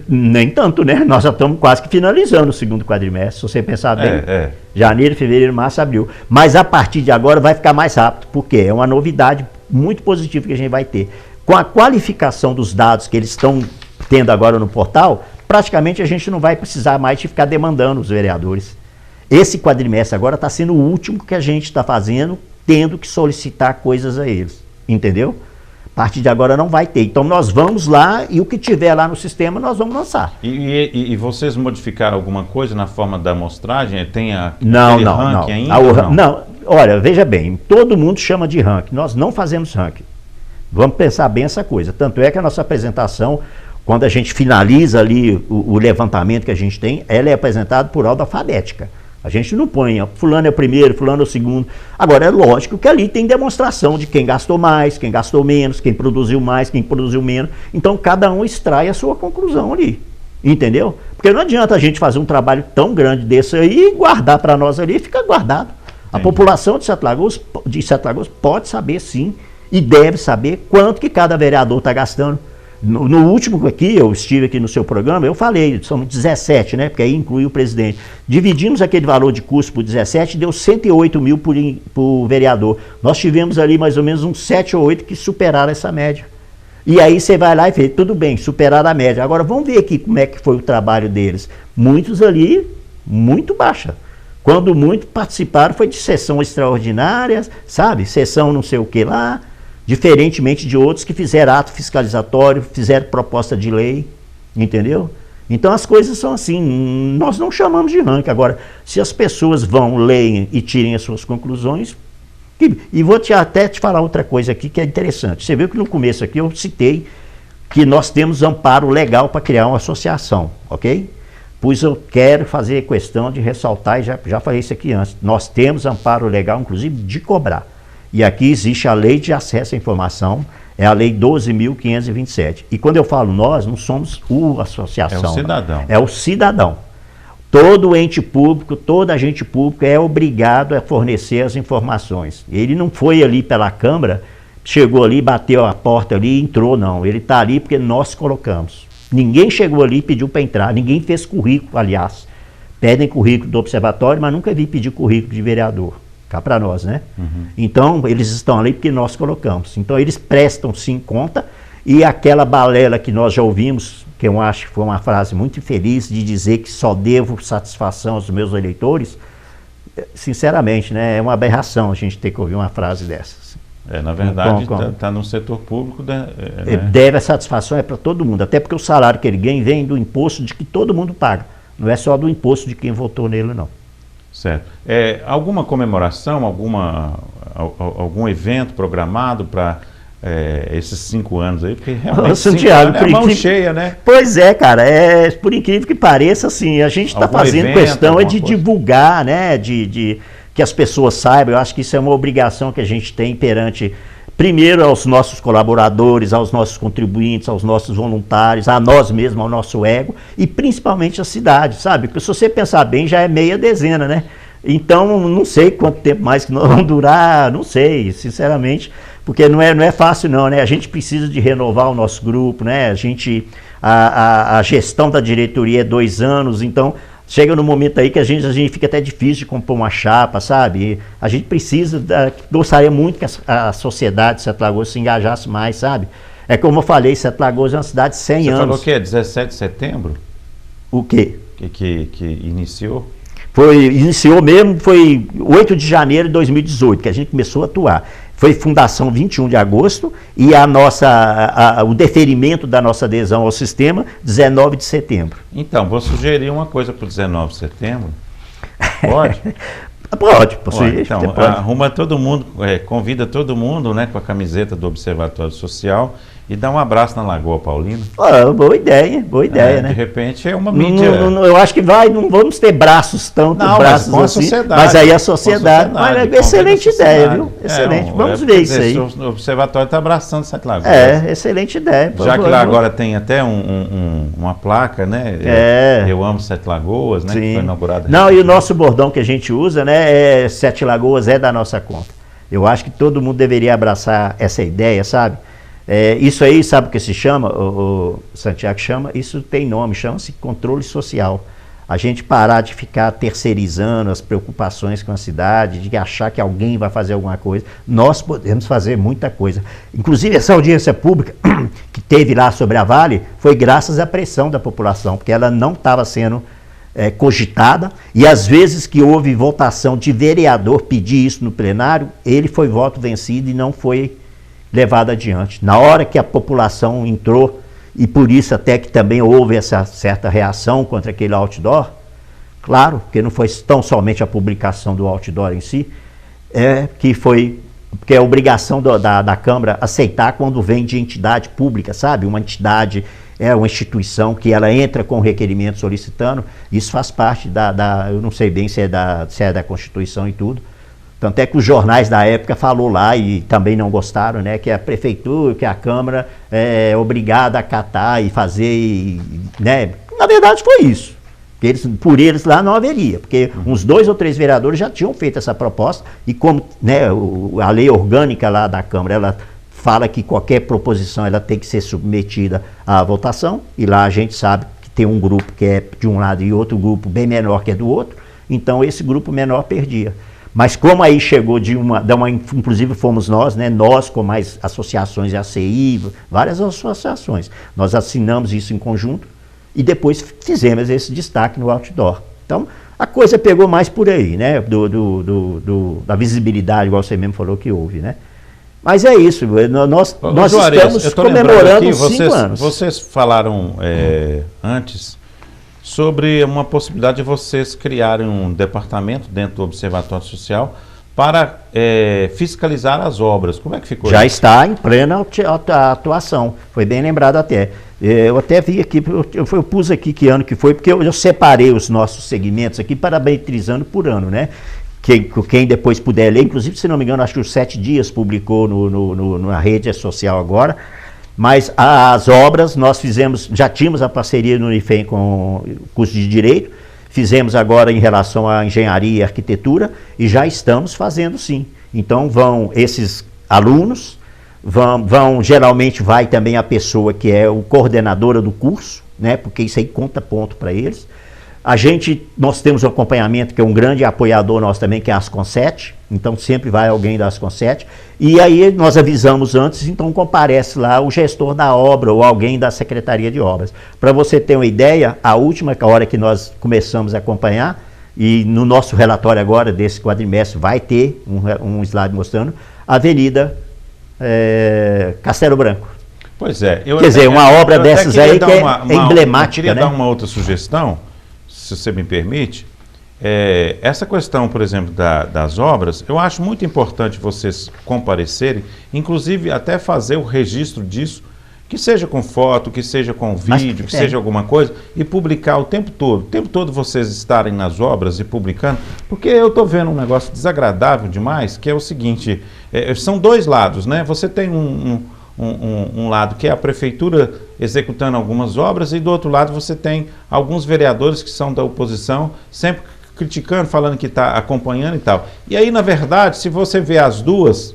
Nem tanto, né? Nós já estamos quase que finalizando o segundo quadrimestre, se você pensar bem. Janeiro, fevereiro, março, abril. Mas a partir de agora vai ficar mais rápido, porque é uma novidade muito positiva que a gente vai ter. Com a qualificação dos dados que eles estão tendo agora no portal, praticamente a gente não vai precisar mais de ficar demandando os vereadores. Esse quadrimestre agora está sendo o último que a gente está fazendo, tendo que solicitar coisas a eles. Entendeu? A partir de agora não vai ter. Então nós vamos lá e o que tiver lá no sistema nós vamos lançar. E vocês modificaram alguma coisa na forma da amostragem? Tem aquele ranking ainda? Não, olha, veja bem, todo mundo chama de ranking. Nós não fazemos ranking. Vamos pensar bem essa coisa. Tanto é que a nossa apresentação, quando a gente finaliza ali o levantamento que a gente tem, ela é apresentada por ordem alfabética. A gente não põe, fulano é o primeiro, fulano é o segundo. Agora, é lógico que ali tem demonstração de quem gastou mais, quem gastou menos, quem produziu mais, quem produziu menos. Então, cada um extrai a sua conclusão ali. Entendeu? Porque não adianta a gente fazer um trabalho tão grande desse aí e guardar para nós ali e ficar guardado. A população de Sete Lagoas pode saber, sim, e deve saber quanto que cada vereador está gastando. No último aqui, eu estive aqui no seu programa, eu falei, somos 17, né? Porque aí inclui o presidente. Dividimos aquele valor de custo por 17, deu 108 mil por vereador. Nós tivemos ali mais ou menos uns 7 ou 8 que superaram essa média. E aí você vai lá e vê, tudo bem, superaram a média. Agora vamos ver aqui como é que foi o trabalho deles. Muitos ali, muito baixa. Quando muitos participaram foi de sessão extraordinária, sabe? Sessão não sei o que lá. Diferentemente de outros que fizeram ato fiscalizatório, fizeram proposta de lei, entendeu? Então as coisas são assim, nós não chamamos de ranking. Agora, se as pessoas vão, leem e tirem as suas conclusões, e vou até te falar outra coisa aqui que é interessante. Você viu que no começo aqui eu citei que nós temos amparo legal para criar uma associação, ok? Pois eu quero fazer questão de ressaltar, e já falei isso aqui antes, nós temos amparo legal, inclusive, de cobrar. E aqui existe a Lei de Acesso à Informação, é a Lei 12.527. E quando eu falo nós, não somos a associação. É o cidadão. É o cidadão. Todo ente público, todo agente público é obrigado a fornecer as informações. Ele não foi ali pela Câmara, chegou ali, bateu a porta ali e entrou, não. Ele está ali porque nós colocamos. Ninguém chegou ali e pediu para entrar, ninguém fez currículo, aliás. Pedem currículo do observatório, mas nunca vi pedir currículo de vereador. Cá para nós, né? Então, eles estão ali porque nós colocamos. Então, eles prestam sim conta e aquela balela que nós já ouvimos, que eu acho que foi uma frase muito infeliz de dizer que só devo satisfação aos meus eleitores, sinceramente, né? É uma aberração a gente ter que ouvir uma frase dessas. Na verdade, está no setor público. Deve a satisfação é para todo mundo, até porque o salário que ele ganha vem do imposto de que todo mundo paga. Não é só do imposto de quem votou nele, não. Certo. Alguma comemoração, algum evento programado para esses 5 anos aí? Porque realmente Santiago, é mão cheia, né? Pois é, cara, por incrível que pareça, assim, a gente está fazendo questão de divulgar, né, de que as pessoas saibam. Eu acho que isso é uma obrigação que a gente tem perante, primeiro, aos nossos colaboradores, aos nossos contribuintes, aos nossos voluntários, a nós mesmos, ao nosso ego, e principalmente a cidade, sabe? Porque se você pensar bem, já é meia dezena, né? Então, não sei quanto tempo mais que nós vamos durar, não sei, sinceramente, porque não é fácil não, né? A gente precisa de renovar o nosso grupo, né? A gestão da diretoria é 2 anos, então chega no momento aí que a gente fica até difícil de compor uma chapa, sabe? A gente precisa, gostaria muito que a sociedade de Sete Lagoas se engajasse mais, sabe? É como eu falei, Sete Lagoas é uma cidade de 100 anos. Você falou que é 17 de setembro? O quê? Que iniciou? Iniciou mesmo, foi 8 de janeiro de 2018, que a gente começou a atuar. Foi fundação 21 de agosto e o deferimento da nossa adesão ao sistema, 19 de setembro. Então, vou sugerir uma coisa para o 19 de setembro. Pode? Pode. Então, pode. Arruma todo mundo, convida todo mundo, né, com a camiseta do Observatório Social e dar um abraço na Lagoa Paulina. Boa ideia, né? De repente é uma mídia. Eu acho que não vamos ter braços braços mas assim, sociedade, mas aí a sociedade. Mas é excelente ideia, viu? Excelente. Vamos ver isso aí. O observatório está abraçando Sete Lagoas. Excelente ideia. Já que lá agora tem até uma placa, né? Eu amo Sete Lagoas, né? Sim. Que foi inaugurada. Não, e o nosso bordão que a gente usa, né? Sete Lagoas é da nossa conta. Eu acho que todo mundo deveria abraçar essa ideia, sabe? Isso aí, sabe o que se chama, o Santiago chama? Isso tem nome, chama-se controle social. A gente parar de ficar terceirizando as preocupações com a cidade, de achar que alguém vai fazer alguma coisa. Nós podemos fazer muita coisa. Inclusive, essa audiência pública que teve lá sobre a Vale foi graças à pressão da população, porque ela não estava sendo cogitada, e às vezes que houve votação de vereador pedir isso no plenário, ele foi voto vencido e não foi levado adiante. Na hora que a população entrou, e por isso até que também houve essa certa reação contra aquele outdoor, claro, que não foi tão somente a publicação do outdoor em si, porque é obrigação da Câmara aceitar quando vem de entidade pública, sabe? Uma entidade, uma instituição que ela entra com requerimento solicitando, isso faz parte eu não sei bem se é da Constituição e tudo. Tanto é que os jornais da época falou lá e também não gostaram, né? Que a prefeitura, que a Câmara é obrigada a acatar e fazer, né? Na verdade foi isso. Por eles lá não haveria, porque uns 2 ou 3 vereadores já tinham feito essa proposta e como, né, a lei orgânica lá da Câmara, ela fala que qualquer proposição ela tem que ser submetida à votação, e lá a gente sabe que tem um grupo que é de um lado e outro grupo bem menor que é do outro, então esse grupo menor perdia. Mas como aí chegou inclusive fomos nós, né, nós com mais associações, a ACI, várias associações, nós assinamos isso em conjunto e depois fizemos esse destaque no outdoor. Então, a coisa pegou mais por aí, né, da visibilidade, igual você mesmo falou que houve, né. Mas é isso, nós Juarez, estamos comemorando 5 anos. Vocês falaram antes sobre uma possibilidade de vocês criarem um departamento dentro do Observatório Social para fiscalizar as obras. Como é que ficou isso? Já está em plena atuação, foi bem lembrado até. Eu até vi aqui, eu pus aqui que ano que foi, porque eu separei os nossos segmentos aqui, parametrizando por ano, né? Quem depois puder ler, inclusive, se não me engano, acho que os 7 Dias publicou na rede social agora. Mas as obras nós já tínhamos a parceria no Unifem com o curso de Direito, fizemos agora em relação à engenharia e arquitetura e já estamos fazendo sim. Então vão esses alunos, geralmente vai também a pessoa que é o coordenadora do curso, né, porque isso aí conta ponto para eles. Nós temos um acompanhamento que é um grande apoiador nosso também, que é a Asconset, então sempre vai alguém da Asconset, e aí nós avisamos antes, então comparece lá o gestor da obra ou alguém da Secretaria de Obras. Para você ter uma ideia, a última hora que nós começamos a acompanhar, e no nosso relatório agora desse quadrimestre vai ter um slide mostrando, a Avenida Castelo Branco. Pois é. Quer dizer, uma obra dessas aí que é emblemática. Eu queria né? dar uma outra sugestão, se você me permite. Essa questão, por exemplo, das obras, eu acho muito importante vocês comparecerem, inclusive até fazer o registro disso, que seja com foto, que seja com vídeo, que seja alguma coisa, e publicar o tempo todo. O tempo todo vocês estarem nas obras e publicando, porque eu estou vendo um negócio desagradável demais, que é o seguinte, são 2 lados, né? Você tem um lado que é a prefeitura executando algumas obras, e do outro lado você tem alguns vereadores que são da oposição, sempre criticando, falando que está acompanhando e tal. E aí, na verdade, se você vê as duas,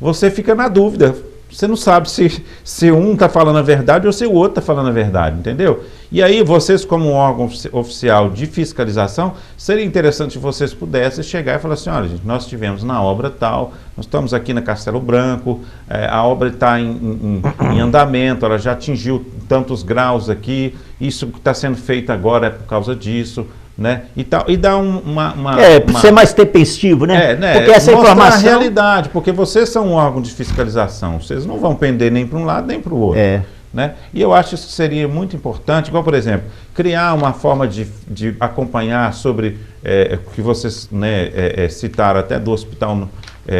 você fica na dúvida. Você não sabe se um está falando a verdade ou se o outro está falando a verdade, entendeu? E aí, vocês, como um órgão oficial de fiscalização, seria interessante se vocês pudessem chegar e falar assim, olha, gente, nós estivemos na obra tal, nós estamos aqui na Castelo Branco, a obra está em andamento, ela já atingiu tantos graus aqui, isso que está sendo feito agora é por causa disso, né? E dá para ser mais tempestivo, né? Porque essa informação... a realidade, porque vocês são um órgão de fiscalização, vocês não vão pender nem para um lado nem para o outro. né? E eu acho que isso seria muito importante, igual, por exemplo, criar uma forma de acompanhar sobre, que vocês, né, citaram até do hospital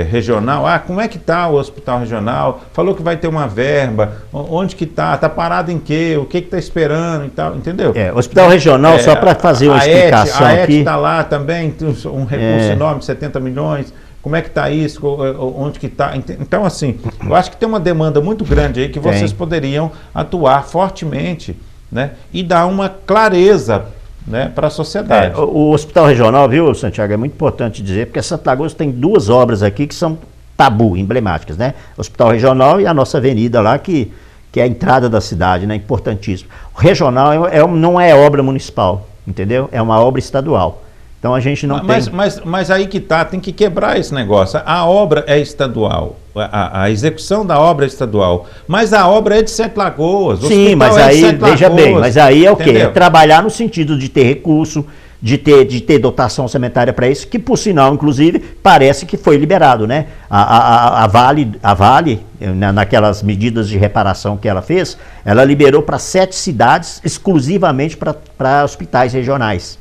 regional. Como é que está o hospital regional? Falou que vai ter uma verba, onde que está? Está parado em quê? O que está esperando e tal, entendeu? O hospital regional, só para fazer uma explicação aqui. A ET aqui. está lá também, um recurso enorme, 70 milhões. Como é que está isso? Onde que está? Então, assim, eu acho que tem uma demanda muito grande aí que vocês poderiam atuar fortemente, né? E dar uma clareza, né, para a sociedade. O Hospital Regional, viu, Santiago, é muito importante dizer, porque Santa Lagoas tem duas obras aqui que são tabu, emblemáticas, né? O Hospital Regional e a nossa avenida lá, que é a entrada da cidade, né? Importantíssimo. O Regional não é obra municipal, entendeu? É uma obra estadual. Então a gente não tem... Mas aí que tá, tem que quebrar esse negócio. A obra é estadual, a execução da obra é estadual, mas a obra é de Sete Lagoas. Sim, mas aí, veja bem, mas aí é o quê? É trabalhar no sentido de ter recurso, de ter dotação orçamentária para isso, que por sinal, inclusive, parece que foi liberado, né? A Vale, naquelas medidas de reparação que ela fez, ela liberou para 7 cidades exclusivamente para hospitais regionais.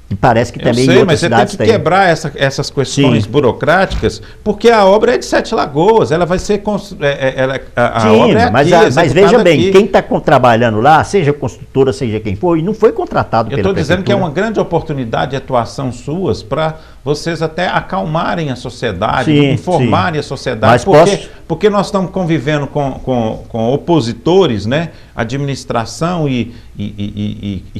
E parece que também eu sei, mas você tem que quebrar essas questões burocráticas, porque a obra é de Sete Lagoas, ela vai ser... a obra é aqui, mas veja bem, quem está trabalhando lá, seja construtora, seja quem for, não foi contratado pela prefeitura. Eu estou dizendo que é uma grande oportunidade de atuação suas para vocês até acalmarem a sociedade, informarem a sociedade, porque nós estamos convivendo com opositores, né? Administração e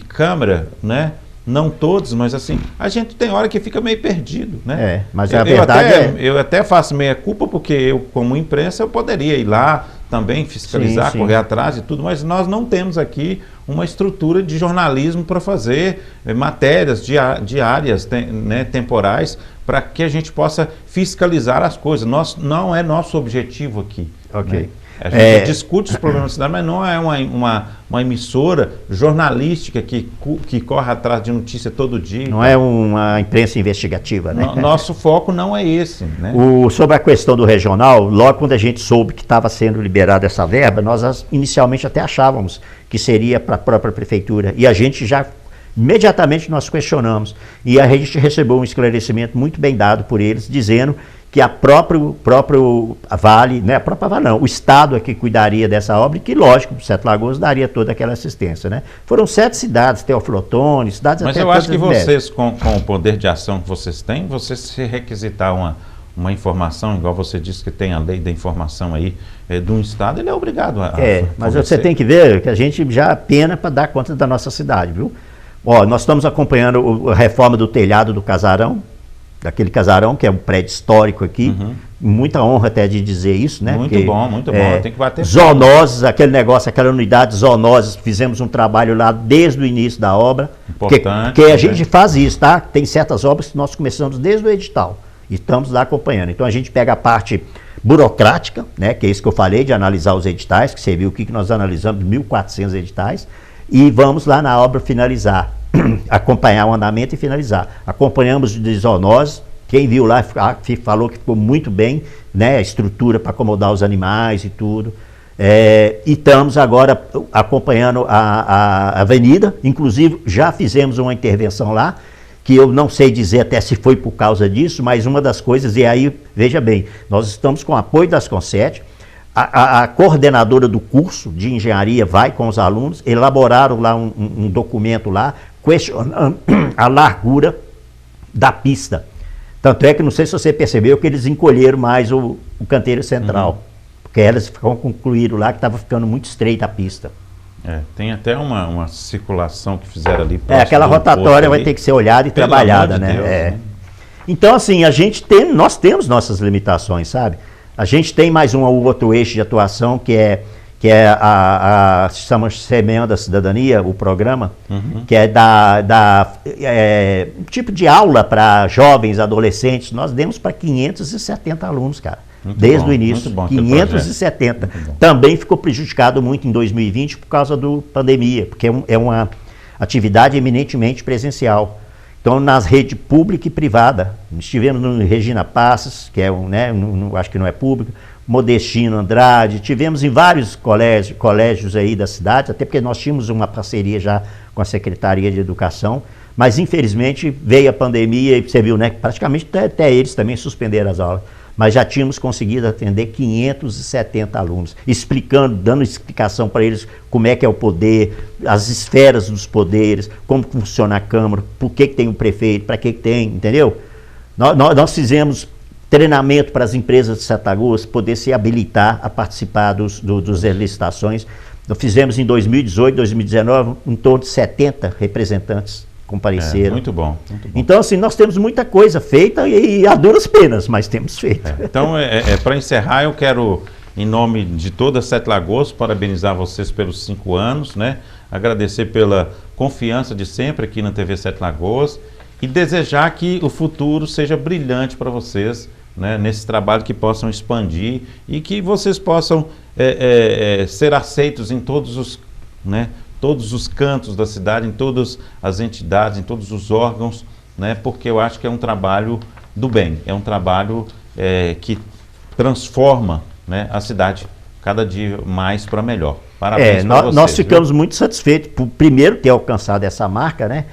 Câmara, né? Não todos, mas assim, a gente tem hora que fica meio perdido, né? Mas a verdade eu até faço meia culpa, porque eu, como imprensa, eu poderia ir lá também fiscalizar, correr atrás e tudo, mas nós não temos aqui uma estrutura de jornalismo para fazer matérias diárias, né, temporais, para que a gente possa fiscalizar as coisas. Não é nosso objetivo aqui. Ok. Né? A gente discute os problemas da cidade, mas não é uma emissora jornalística que corre atrás de notícia todo dia. Não é uma imprensa investigativa, né? Nosso foco não é esse, né? Sobre a questão do regional, logo quando a gente soube que estava sendo liberada essa verba, nós inicialmente até achávamos que seria para a própria prefeitura. E a gente já, imediatamente nós questionamos. E a gente recebeu um esclarecimento muito bem dado por eles, dizendo que a própria Vale, né, a própria Vale não, o Estado é que cuidaria dessa obra e que, lógico, o Sete Lagoas daria toda aquela assistência, né? Foram 7 cidades, Teófilo Otoni, cidades Mas até... Mas eu acho que vocês, com o poder de ação que vocês têm, vocês se requisitar uma informação, igual você disse que tem a lei da informação aí, de um Estado, ele é obrigado a mas você tem que ver que a gente já pena para dar conta da nossa cidade, viu? Nós estamos acompanhando a reforma do telhado do casarão, daquele casarão, que é um prédio histórico aqui, muita honra até de dizer isso, né? Muito bom, tem que bater. Zoonoses, aquele negócio, aquela unidade de zoonoses, fizemos um trabalho lá desde o início da obra. Importante. Porque a gente faz isso, tá? Tem certas obras que nós começamos desde o edital, e estamos lá acompanhando. Então a gente pega a parte burocrática, né? Que é isso que eu falei, de analisar os editais, que você viu o que nós analisamos, 1.400 editais, e vamos lá na obra finalizar. Acompanhar o andamento e finalizar. Acompanhamos de zoonoses, quem viu lá falou que ficou muito bem, né, a estrutura para acomodar os animais e tudo. E estamos agora acompanhando a avenida, inclusive já fizemos uma intervenção lá, que eu não sei dizer até se foi por causa disso, mas uma das coisas, e aí, veja bem, nós estamos com o apoio das Conset. A coordenadora do curso de engenharia vai com os alunos, elaboraram lá um documento lá, questionando a largura da pista. Tanto é que, não sei se você percebeu, que eles encolheram mais o canteiro central, porque elas concluíram lá que estava ficando muito estreita a pista. Tem até uma circulação que fizeram ali. Aquela rotatória vai ter que ser olhada e trabalhada, né? Deus, né? Então, assim, nós temos nossas limitações, sabe? A gente tem mais um ou outro eixo de atuação, que é chama Semeando da Cidadania, o programa, que é tipo de aula para jovens, adolescentes. Nós demos para 570 alunos, cara, desde o início, 570. Também ficou prejudicado muito em 2020 por causa da pandemia, porque é uma atividade eminentemente presencial. Então, nas redes pública e privada, estivemos no Regina Passos, que é acho que não é público, Modestino Andrade, tivemos em vários colégios aí da cidade, até porque nós tínhamos uma parceria já com a Secretaria de Educação, mas infelizmente veio a pandemia e você viu, né, praticamente até eles também suspenderam as aulas, mas já tínhamos conseguido atender 570 alunos, dando explicação para eles como é que é o poder, as esferas dos poderes, como funciona a Câmara, por que tem um prefeito, para que tem, entendeu? Nós fizemos treinamento para as empresas de Sete Lagoas poder se habilitar a participar dos licitações. Nós fizemos em 2018, 2019, em torno de 70 representantes compareceram. Muito bom, muito bom. Então, assim, nós temos muita coisa feita e a duras penas, mas temos feito. Então, para encerrar, eu quero, em nome de toda Sete Lagoas, parabenizar vocês pelos 5 anos, né? Agradecer pela confiança de sempre aqui na TV Sete Lagoas e desejar que o futuro seja brilhante para vocês, né? Nesse trabalho, que possam expandir e que vocês possam ser aceitos em todos os, né, todos os cantos da cidade, em todas as entidades, em todos os órgãos, né? Porque eu acho que é um trabalho do bem, é um trabalho que transforma, né, a cidade cada dia mais para melhor. Parabéns para vocês. Nós ficamos muito satisfeitos por primeiro ter alcançado essa marca, né?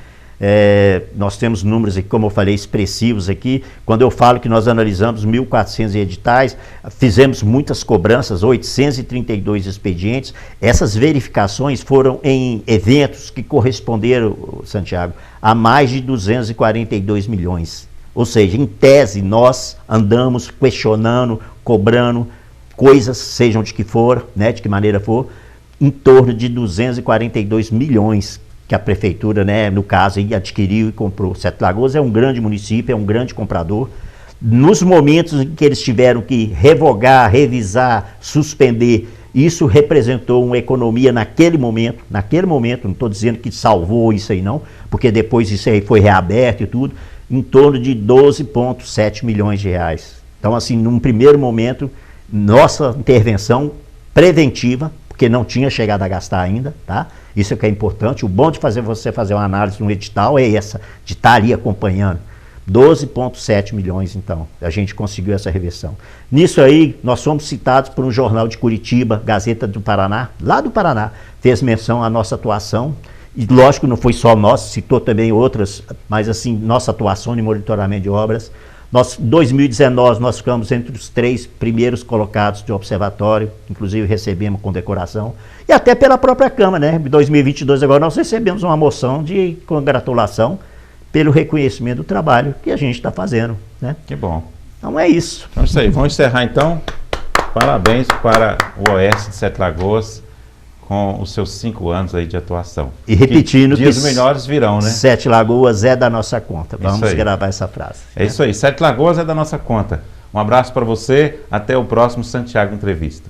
Nós temos números aqui, como eu falei, expressivos aqui. Quando eu falo que nós analisamos 1.400 editais, fizemos muitas cobranças, 832 expedientes. Essas verificações foram em eventos que corresponderam, Santiago, a mais de 242 milhões. Ou seja, em tese, nós andamos questionando, cobrando coisas, sejam de que for, né, de que maneira for, em torno de 242 milhões que a prefeitura, né, no caso, aí, adquiriu e comprou. Sete Lagoas é um grande município, é um grande comprador. Nos momentos em que eles tiveram que revogar, revisar, suspender, isso representou uma economia naquele momento, não estou dizendo que salvou isso aí não, porque depois isso aí foi reaberto e tudo, em torno de 12,7 milhões de reais. Então, assim, num primeiro momento, nossa intervenção preventiva, porque não tinha chegado a gastar ainda, tá? Isso é que é importante. O bom de você fazer uma análise no edital é essa, de estar ali acompanhando. 12,7 milhões, então, a gente conseguiu essa reversão. Nisso aí, nós fomos citados por um jornal de Curitiba, Gazeta do Paraná, lá do Paraná, fez menção à nossa atuação, e lógico, não foi só nossa, citou também outras, mas assim, nossa atuação em monitoramento de obras. Em 2019, nós ficamos entre os 3 primeiros colocados de observatório, inclusive recebemos condecoração, e até pela própria Câmara, né? Em 2022 agora nós recebemos uma moção de congratulação pelo reconhecimento do trabalho que a gente está fazendo, né? Que bom. Então é isso. Então é isso aí, vamos encerrar então. Parabéns para o Oeste de Sete Lagoas com os seus 5 anos aí de atuação. E repetindo que dias melhores virão, né? Sete Lagoas é da nossa conta. Vamos gravar essa frase. É isso aí, Sete Lagoas é da nossa conta. Um abraço para você, até o próximo Santiago Entrevista.